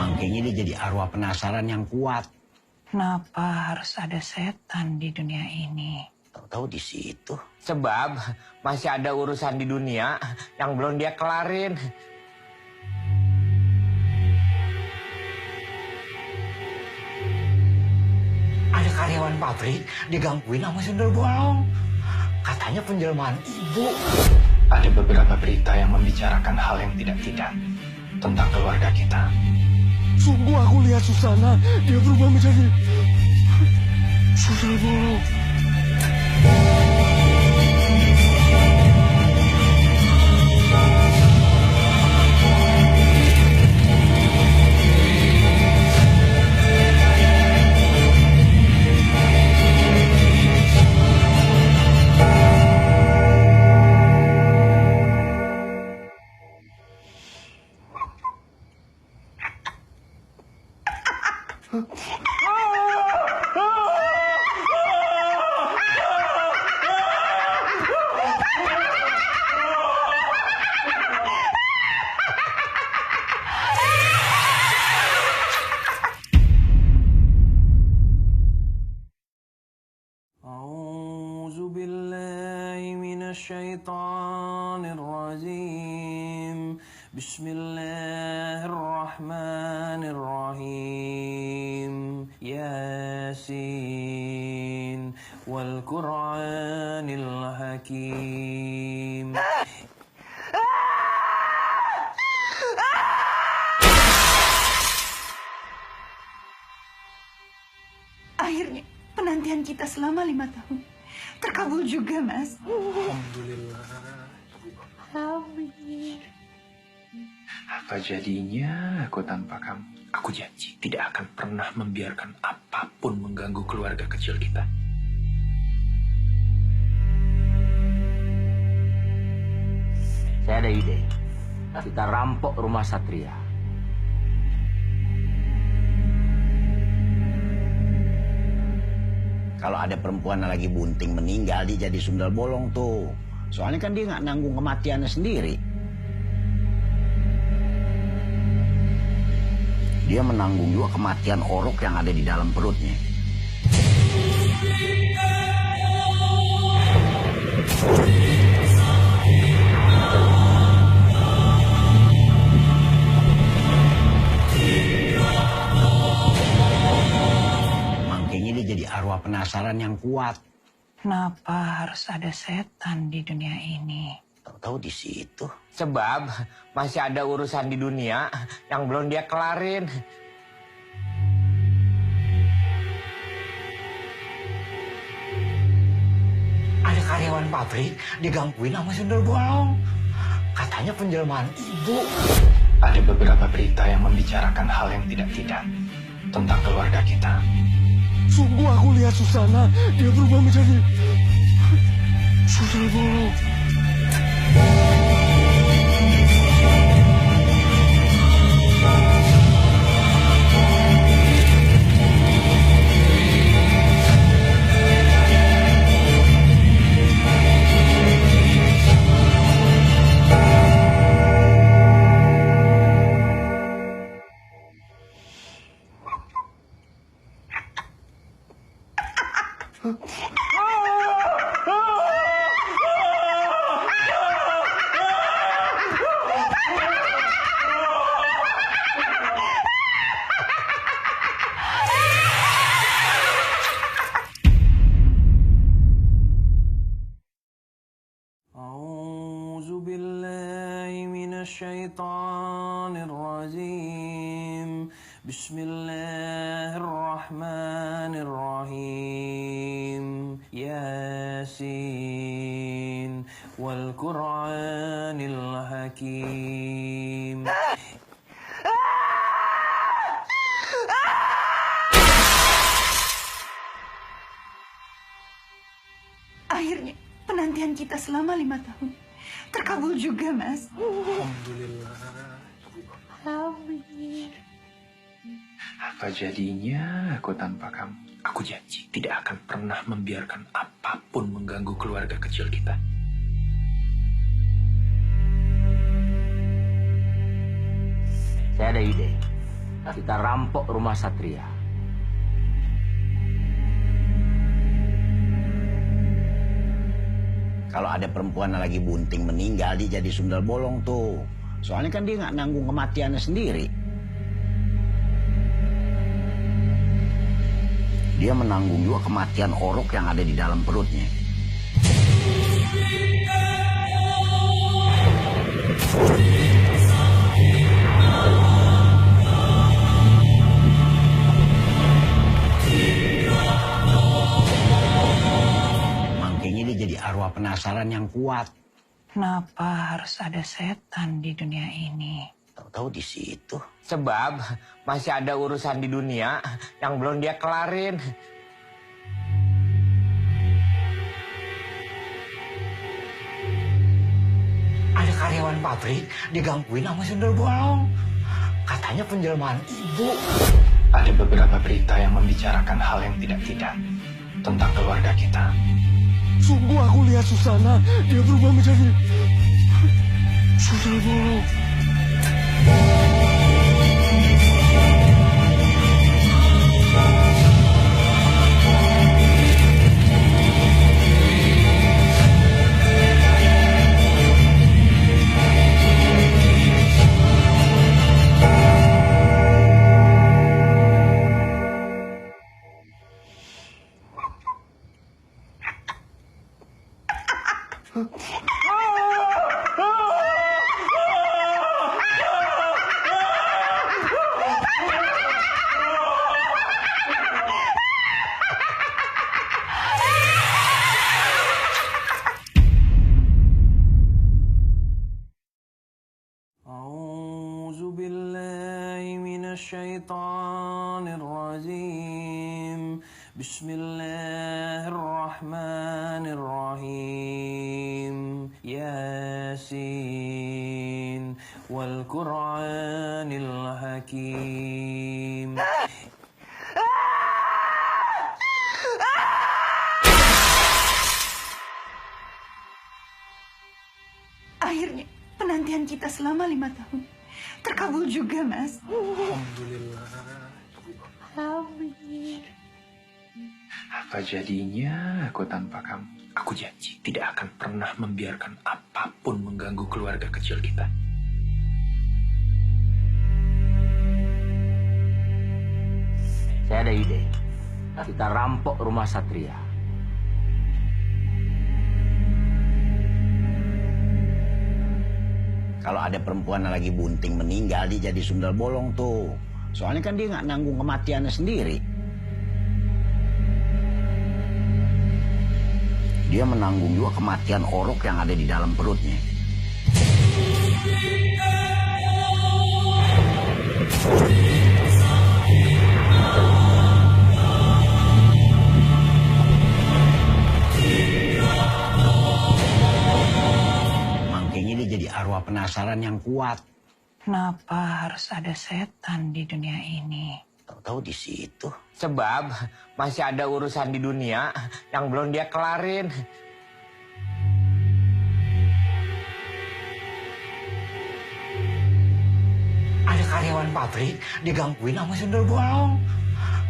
Makanya dia jadi arwah penasaran yang kuat. Kenapa harus ada setan di dunia ini? Tahu-tahu di situ. Sebab masih ada urusan di dunia yang belum dia kelarin. Ada karyawan pabrik digangguin sama sundel bolong. Katanya penjelmaan ibu. Ada beberapa berita yang membicarakan hal yang tidak-tidak tentang keluarga kita. Sungguh aku lihat Susana, dia berubah menjadi sundel bolong. أعوذ بالله من الشيطان الرجيم بسم الله الرحمن الرحيم ياسين والقرآن الحكيم Akhirnya penantian kita selama 5 tahun terkabul juga, Mas. Alhamdulillah. Apa jadinya aku tanpa kamu? Aku janji tidak akan pernah membiarkan apapun mengganggu keluarga kecil kita. Saya ada ide. Kita rampok rumah Satria. Kalau ada perempuan yang lagi bunting meninggal, dia jadi sundal bolong tuh. Soalnya kan dia nggak nanggung kematiannya sendiri. Dia menanggung juga kematian orok yang ada di dalam perutnya. Makanya dia jadi arwah penasaran yang kuat. Kenapa harus ada setan di dunia ini? Tahu-tahu di situ. Sebab masih ada urusan di dunia yang belum dia kelarin. Ada karyawan pabrik digangguin sama sundel bolong. Katanya penjelmaan ibu. Ada beberapa berita yang membicarakan hal yang tidak-tidak tentang keluarga kita. Sungguh aku lihat Susana, dia berubah menjadi sundel bolong. أعوذ بالله من الشيطان الرجيم بسم الله الرحمن الرحيم ياسين والقرآن الحكيم Akhirnya penantian kita selama 5 tahun terkabul juga, Mas. Alhamdulillah. Apa jadinya aku tanpa kamu? Aku janji tidak akan pernah membiarkan apapun mengganggu keluarga kecil kita. Saya ada ide. Kita rampok rumah Satria. Kalau ada perempuan yang lagi bunting meninggal, dia jadi sundal bolong tuh. Soalnya kan dia nggak nanggung kematiannya sendiri. Dia menanggung juga kematian orok yang ada di dalam perutnya. Makanya dia jadi arwah penasaran yang kuat. Kenapa harus ada setan di dunia ini? Tahu-tahu di situ. Sebab masih ada urusan di dunia yang belum dia kelarin. Ada karyawan pabrik digangguin sama sundel bolong. Katanya penjelmaan ibu. Ada beberapa berita yang membicarakan hal yang tidak-tidak tentang keluarga kita. Sungguh aku lihat Susana, dia berubah menjadi sundel bolong. أعوذ بالله من الشيطان الرجيم بسم الله الرحمن الرحيم ياسين والقرآن الحكيم. Akhirnya penantian kita selama 5 tahun terkabul juga, Mas. Alhamdulillah. Apa jadinya aku tanpa kamu? Aku janji tidak akan pernah membiarkan apapun mengganggu keluarga kecil kita. Saya ada ide. Kita rampok rumah Satria. Kalau ada perempuan yang lagi bunting meninggal, dia jadi sundel bolong tuh. Soalnya kan dia nggak nanggung kematiannya sendiri. Dia menanggung juga kematian orok yang ada di dalam perutnya. Makanya dia jadi arwah penasaran yang kuat. Kenapa harus ada setan di dunia ini? Tahu-tahu di situ. Sebab masih ada urusan di dunia yang belum dia kelarin. Ada karyawan pabrik digangguin sama sundel bolong.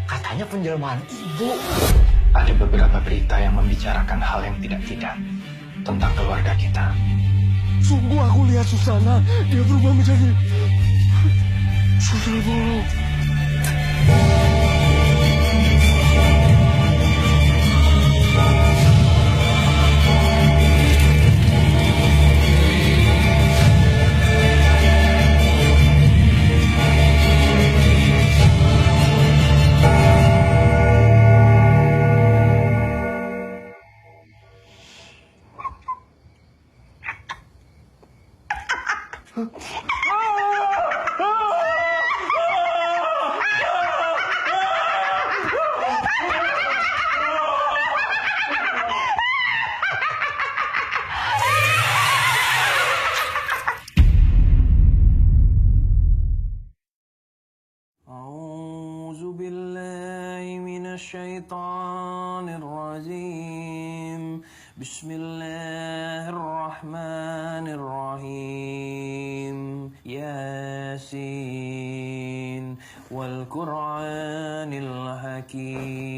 Katanya penjelmaan ibu. Ada beberapa berita yang membicarakan hal yang tidak-tidak tentang keluarga kita. Sungguh aku lihat Susana, dia berubah menjadi sundel bolong. أعوذ بالله من الشيطان الرجيم بسم الله الرحمن الرحيم ياسين والقرآن الحكيم.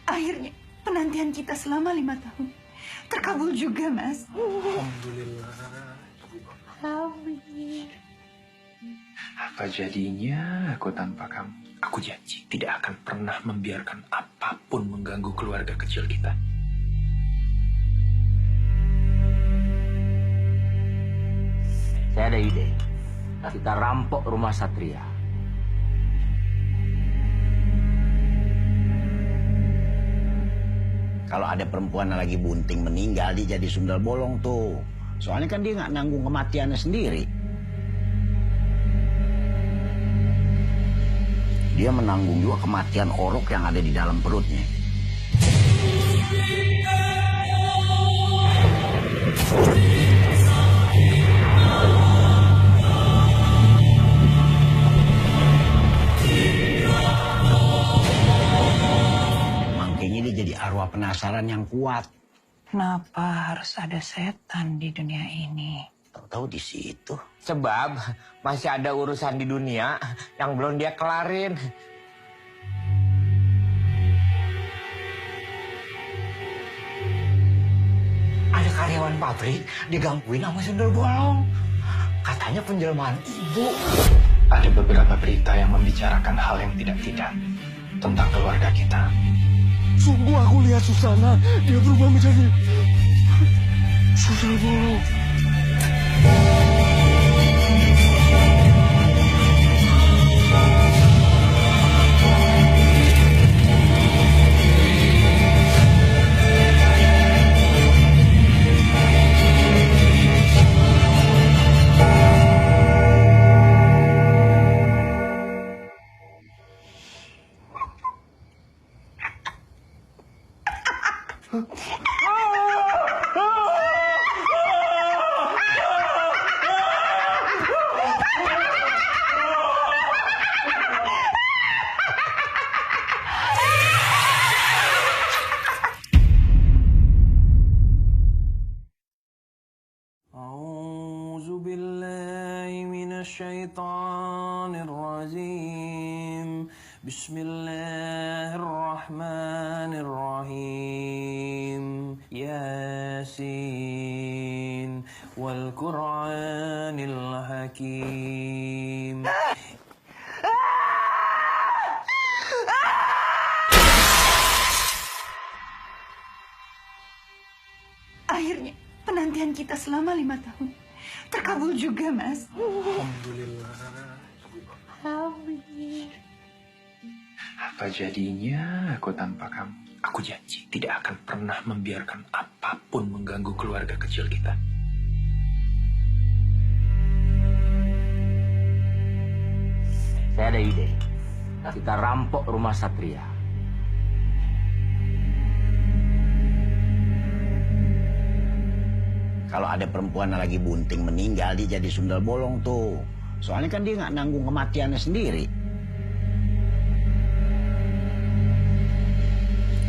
Akhirnya penantian kita selama 5 tahun terkabul juga, Mas. Alhamdulillah. Apa jadinya aku tanpa kamu? Aku janji tidak akan pernah membiarkan apapun mengganggu keluarga kecil kita. Saya ada ide. Kita rampok rumah Satria. Kalau ada perempuan yang lagi bunting meninggal, dia jadi sundel bolong tuh. Soalnya kan dia nggak nanggung kematiannya sendiri. Dia menanggung juga kematian orok yang ada di dalam perutnya. penasaran yang kuat. Kenapa harus ada setan di dunia ini? Tahu-tahu di situ. Sebab masih ada urusan di dunia yang belum dia kelarin. Ada karyawan pabrik digangguin sama sundel bolong. Katanya penjelmaan ibu. Ada beberapa berita yang membicarakan hal yang tidak-tidak tentang keluarga kita. Sungguh aku lihat Susana, dia berubah menjadi sundel bolong. أعوذ بالله من الشيطان الرجيم بسم الله الرحمن الرحيم ياسين والقرآن الحكيم. Akhirnya penantian kita selama 5 tahun terkabul juga, Mas. Apa jadinya aku tanpa kamu? Aku janji tidak akan pernah membiarkan apapun mengganggu keluarga kecil kita. Saya ada ide. Kita rampok rumah Satria. Kalau ada perempuan yang lagi bunting meninggal, dia jadi sundel bolong tuh. Soalnya kan dia nggak nanggung kematiannya sendiri.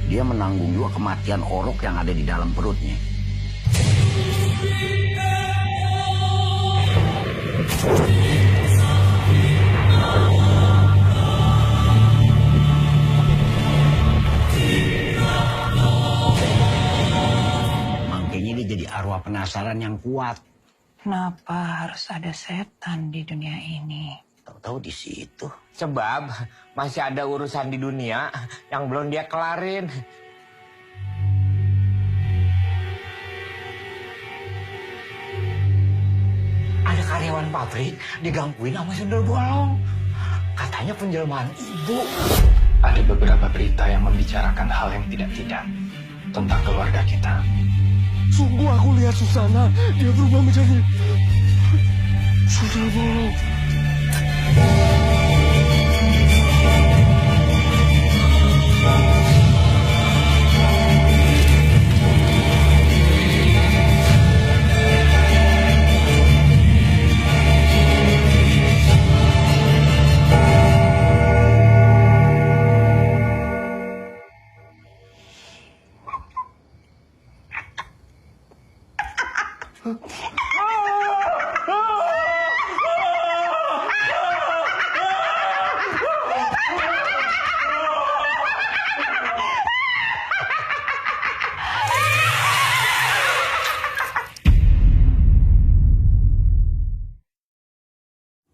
Dia menanggung juga kematian orok yang ada di dalam perutnya. Makanya dia jadi arwah penasaran yang kuat. Kenapa harus ada setan di dunia ini? Tahu-tahu di situ. Sebab masih ada urusan di dunia yang belum dia kelarin. Ada karyawan pabrik digangguin sama sundel bolong. Katanya penjelmaan ibu. Ada beberapa berita yang membicarakan hal yang tidak-tidak tentang keluarga kita. Sungguh aku lihat Susana, dia berubah menjadi sundel bolong.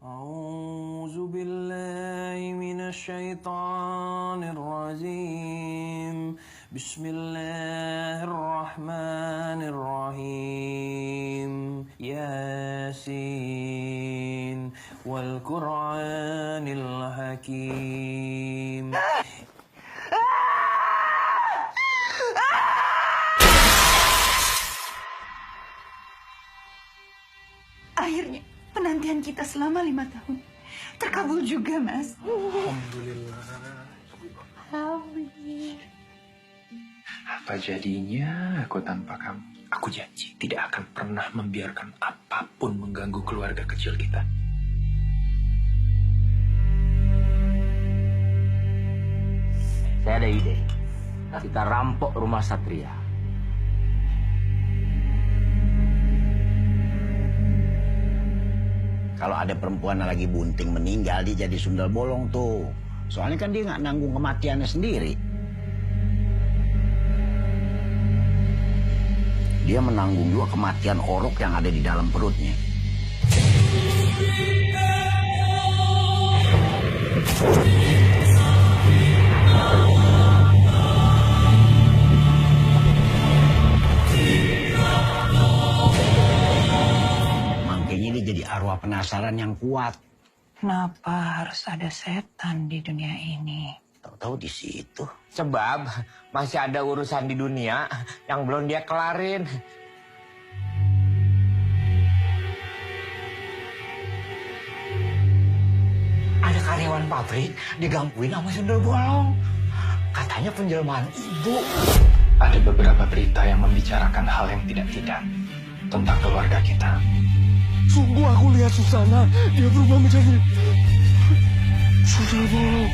أعوذ بالله من الشيطان الرجيم بسم الله الرحمن الرحيم ياسين والقرآن الحكيم. Akhirnya penantian kita selama 5 tahun terkabul juga, Mas. Apa jadinya aku tanpa kamu? Aku janji tidak akan pernah membiarkan apapun mengganggu keluarga kecil kita. Saya ada ide. Kita rampok rumah Satria. Kalau ada perempuan lagi bunting meninggal, dia jadi sundal bolong tuh. Soalnya kan dia nggak nanggung kematiannya sendiri. Dia menanggung juga kematian orok yang ada di dalam perutnya. Makanya dia jadi arwah penasaran yang kuat. Kenapa harus ada setan di dunia ini? Tahu-tahu di situ. Sebab masih ada urusan di dunia yang belum dia kelarin. Ada karyawan pabrik digangguin sama sundel bolong. Katanya penjelmaan ibu. Ada beberapa berita yang membicarakan hal yang tidak-tidak tentang keluarga kita. Sungguh aku lihat Susana, dia berubah menjadi sundel bolong.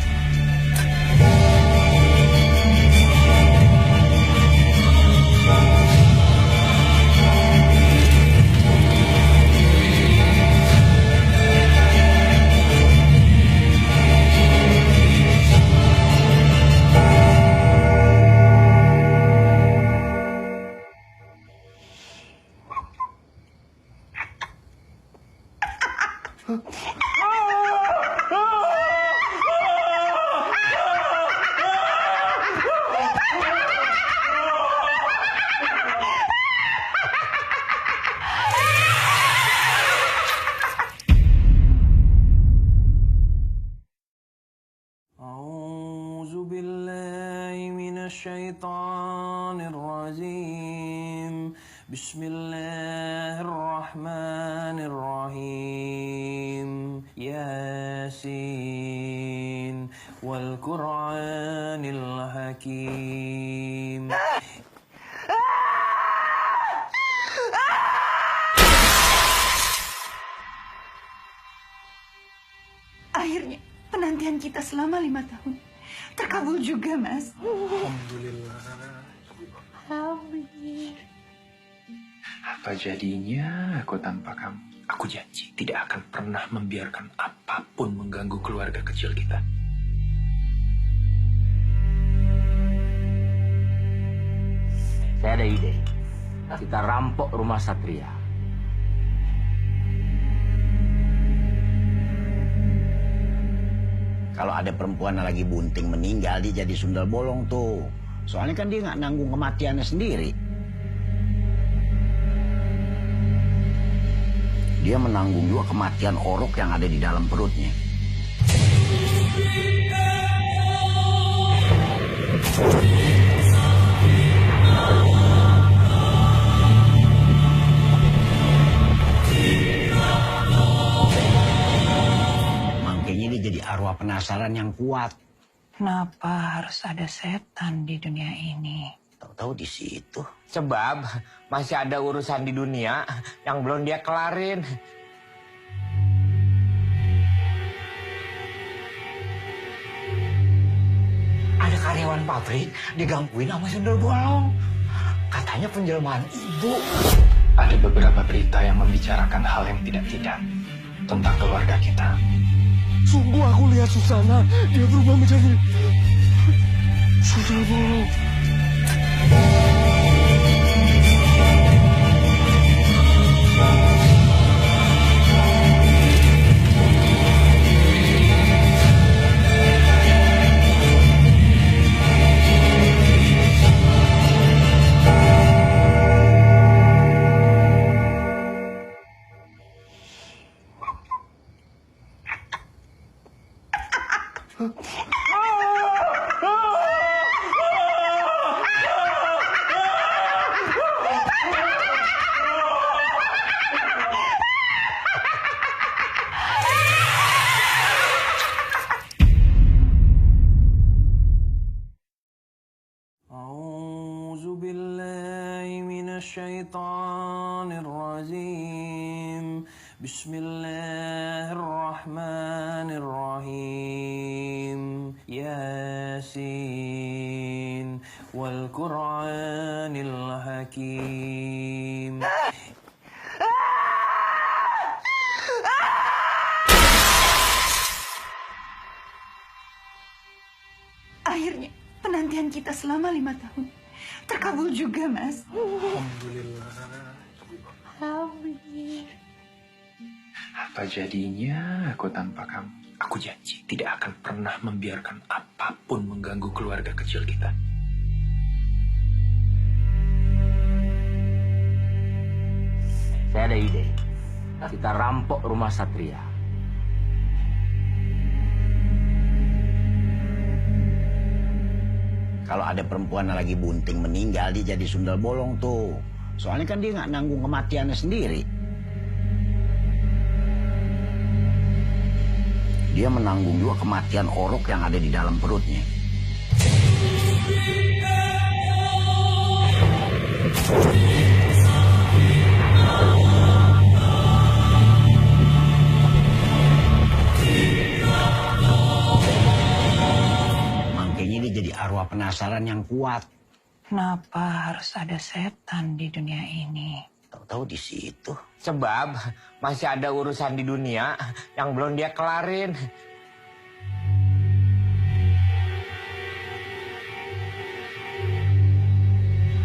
A'udzu billahi minasyaitonir rajim. Bismillahirrahmanirrahim. Yasin wal Qur'anil Hakim. Akhirnya penantian kita selama 5 tahun terkabul juga, Mas. Alhamdulillah. Apa jadinya aku tanpa kamu? Aku janji tidak akan pernah membiarkan apapun mengganggu keluarga kecil kita. Saya ada ide. Kita rampok rumah Satria. Kalau ada perempuan lagi bunting meninggal, dia jadi sundal bolong tuh. Soalnya kan dia nggak nanggung kematiannya sendiri. Dia menanggung juga kematian orok yang ada di dalam perutnya. Makanya dia jadi arwah penasaran yang kuat. Kenapa harus ada setan di dunia ini? Tahu-tahu di situ. Sebab masih ada urusan di dunia yang belum dia kelarin. Ada karyawan pabrik digangguin sama sundel bolong. Katanya penjelmaan ibu. Ada beberapa berita yang membicarakan hal yang tidak-tidak tentang keluarga kita. Sungguh aku lihat Susana, dia berubah menjadi sundel bolong. A'udzu billahi minasyaitonir rajim. Bismillahirrahmanirrahim. Yasin والقرآن الحكيم. Akhirnya penantian kita selama 5 tahun terkabul juga, Mas. Alhamdulillah. Apa jadinya aku tanpa kamu? Aku janji tidak akan pernah membiarkan apapun mengganggu keluarga kecil kita. Saya ada ide. Kita rampok rumah Satria. Kalau ada perempuan yang lagi bunting meninggal, dia jadi sundal bolong tuh. Soalnya kan dia nggak nanggung kematiannya sendiri. Dia menanggung juga kematian orok yang ada di dalam perutnya. Makanya dia jadi arwah penasaran yang kuat. Kenapa harus ada setan di dunia ini? Tahu-tahu di situ. Sebab masih ada urusan di dunia yang belum dia kelarin.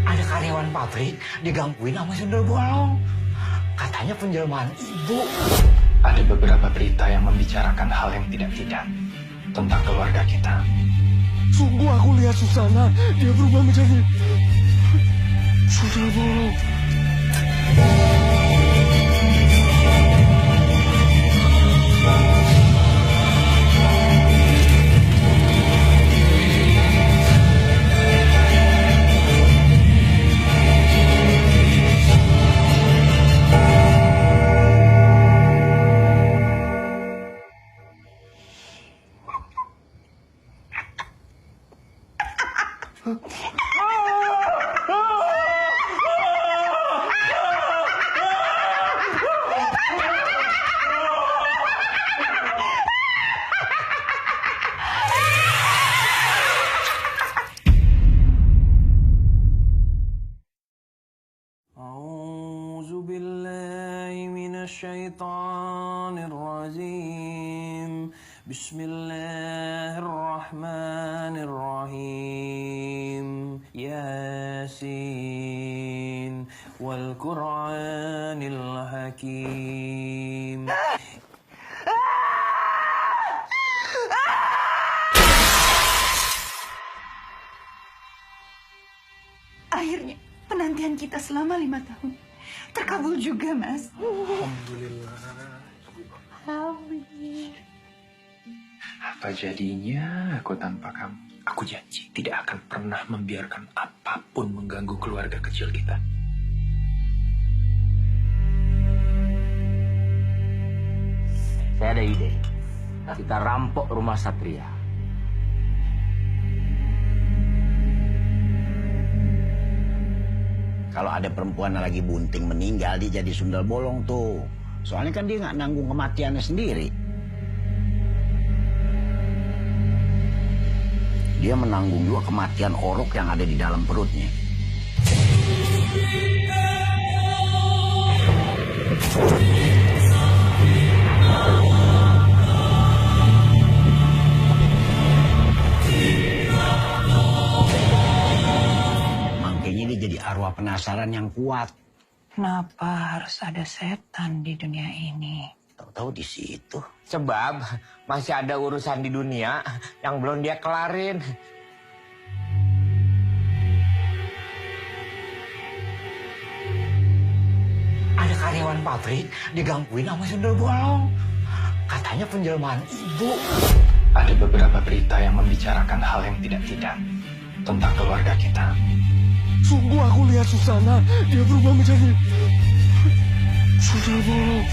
Ada karyawan pabrik digangguin sama sundel bolong. Katanya penjelmaan ibu. Ada beberapa berita yang membicarakan hal yang tidak-tidak tentang keluarga kita. Sungguh aku lihat Susana, dia berubah menjadi sundel bolong. أعوذ بالله من الشيطان الرجيم. بسم الله الرحمن الرحيم. ياسين والقرآن الحكيم. Akhirnya penantian kita selama 5 tahun terkabul juga, Mas. Alhamdulillah. Apa jadinya aku tanpa kamu? Aku janji tidak akan pernah membiarkan apapun mengganggu keluarga kecil kita. Saya ada ide. Kita rampok rumah Satria. Kalau ada perempuan yang lagi bunting meninggal, dia jadi sundal bolong tuh. Soalnya kan dia nggak nanggung kematiannya sendiri. Dia menanggung juga kematian orok yang ada di dalam perutnya. Makanya dia jadi arwah penasaran yang kuat. Kenapa harus ada setan di dunia ini? Tahu-tahu di situ. Sebab masih ada urusan di dunia yang belum dia kelarin. Ada karyawan pabrik digangguin sama sundel bolong. Katanya penjelmaan ibu. Ada beberapa berita yang membicarakan hal yang tidak-tidak tentang keluarga kita. Sungguh aku lihat Susana, dia berubah menjadi sundel bolong.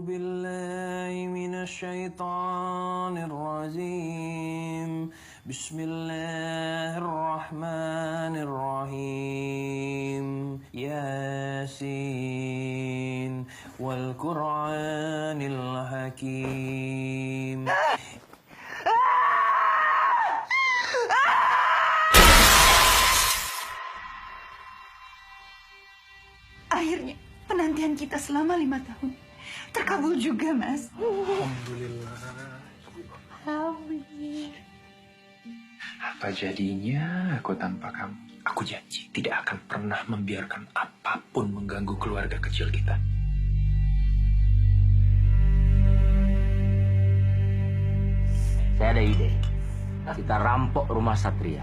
بالله من الشيطان الرجيم بسم الله الرحمن الرحيم ياسين والقرآن الحكيم Akhirnya penantian kita selama 5 tahun terkabul juga, Mas. Alhamdulillah. Apa jadinya aku tanpa kamu? Aku janji tidak akan pernah membiarkan apapun mengganggu keluarga kecil kita. Saya ada ide. Kita rampok rumah Satria.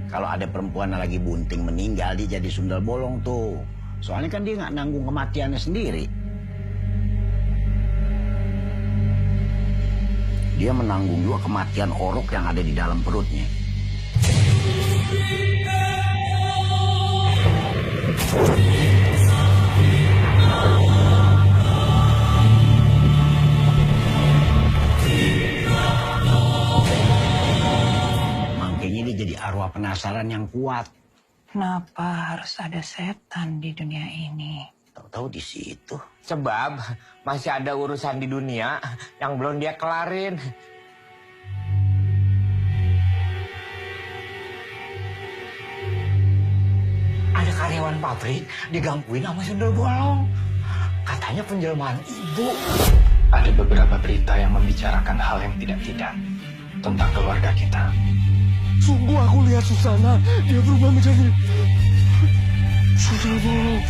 Kalau ada perempuan yang lagi bunting meninggal, dia jadi sundal bolong tuh. Soalnya kan dia nggak nanggung kematiannya sendiri. Dia menanggung juga kematian orok yang ada di dalam perutnya. Makanya dia jadi arwah penasaran yang kuat. Kenapa harus ada setan di dunia ini? Tahu-tahu di situ. Sebab masih ada urusan di dunia yang belum dia kelarin. Ada karyawan pabrik digangguin sama sundel bolong. Katanya penjelmaan ibu. Ada beberapa berita yang membicarakan hal yang tidak-tidak tentang keluarga kita. Sungguh aku lihat Susana, dia berubah menjadi sundel bolong.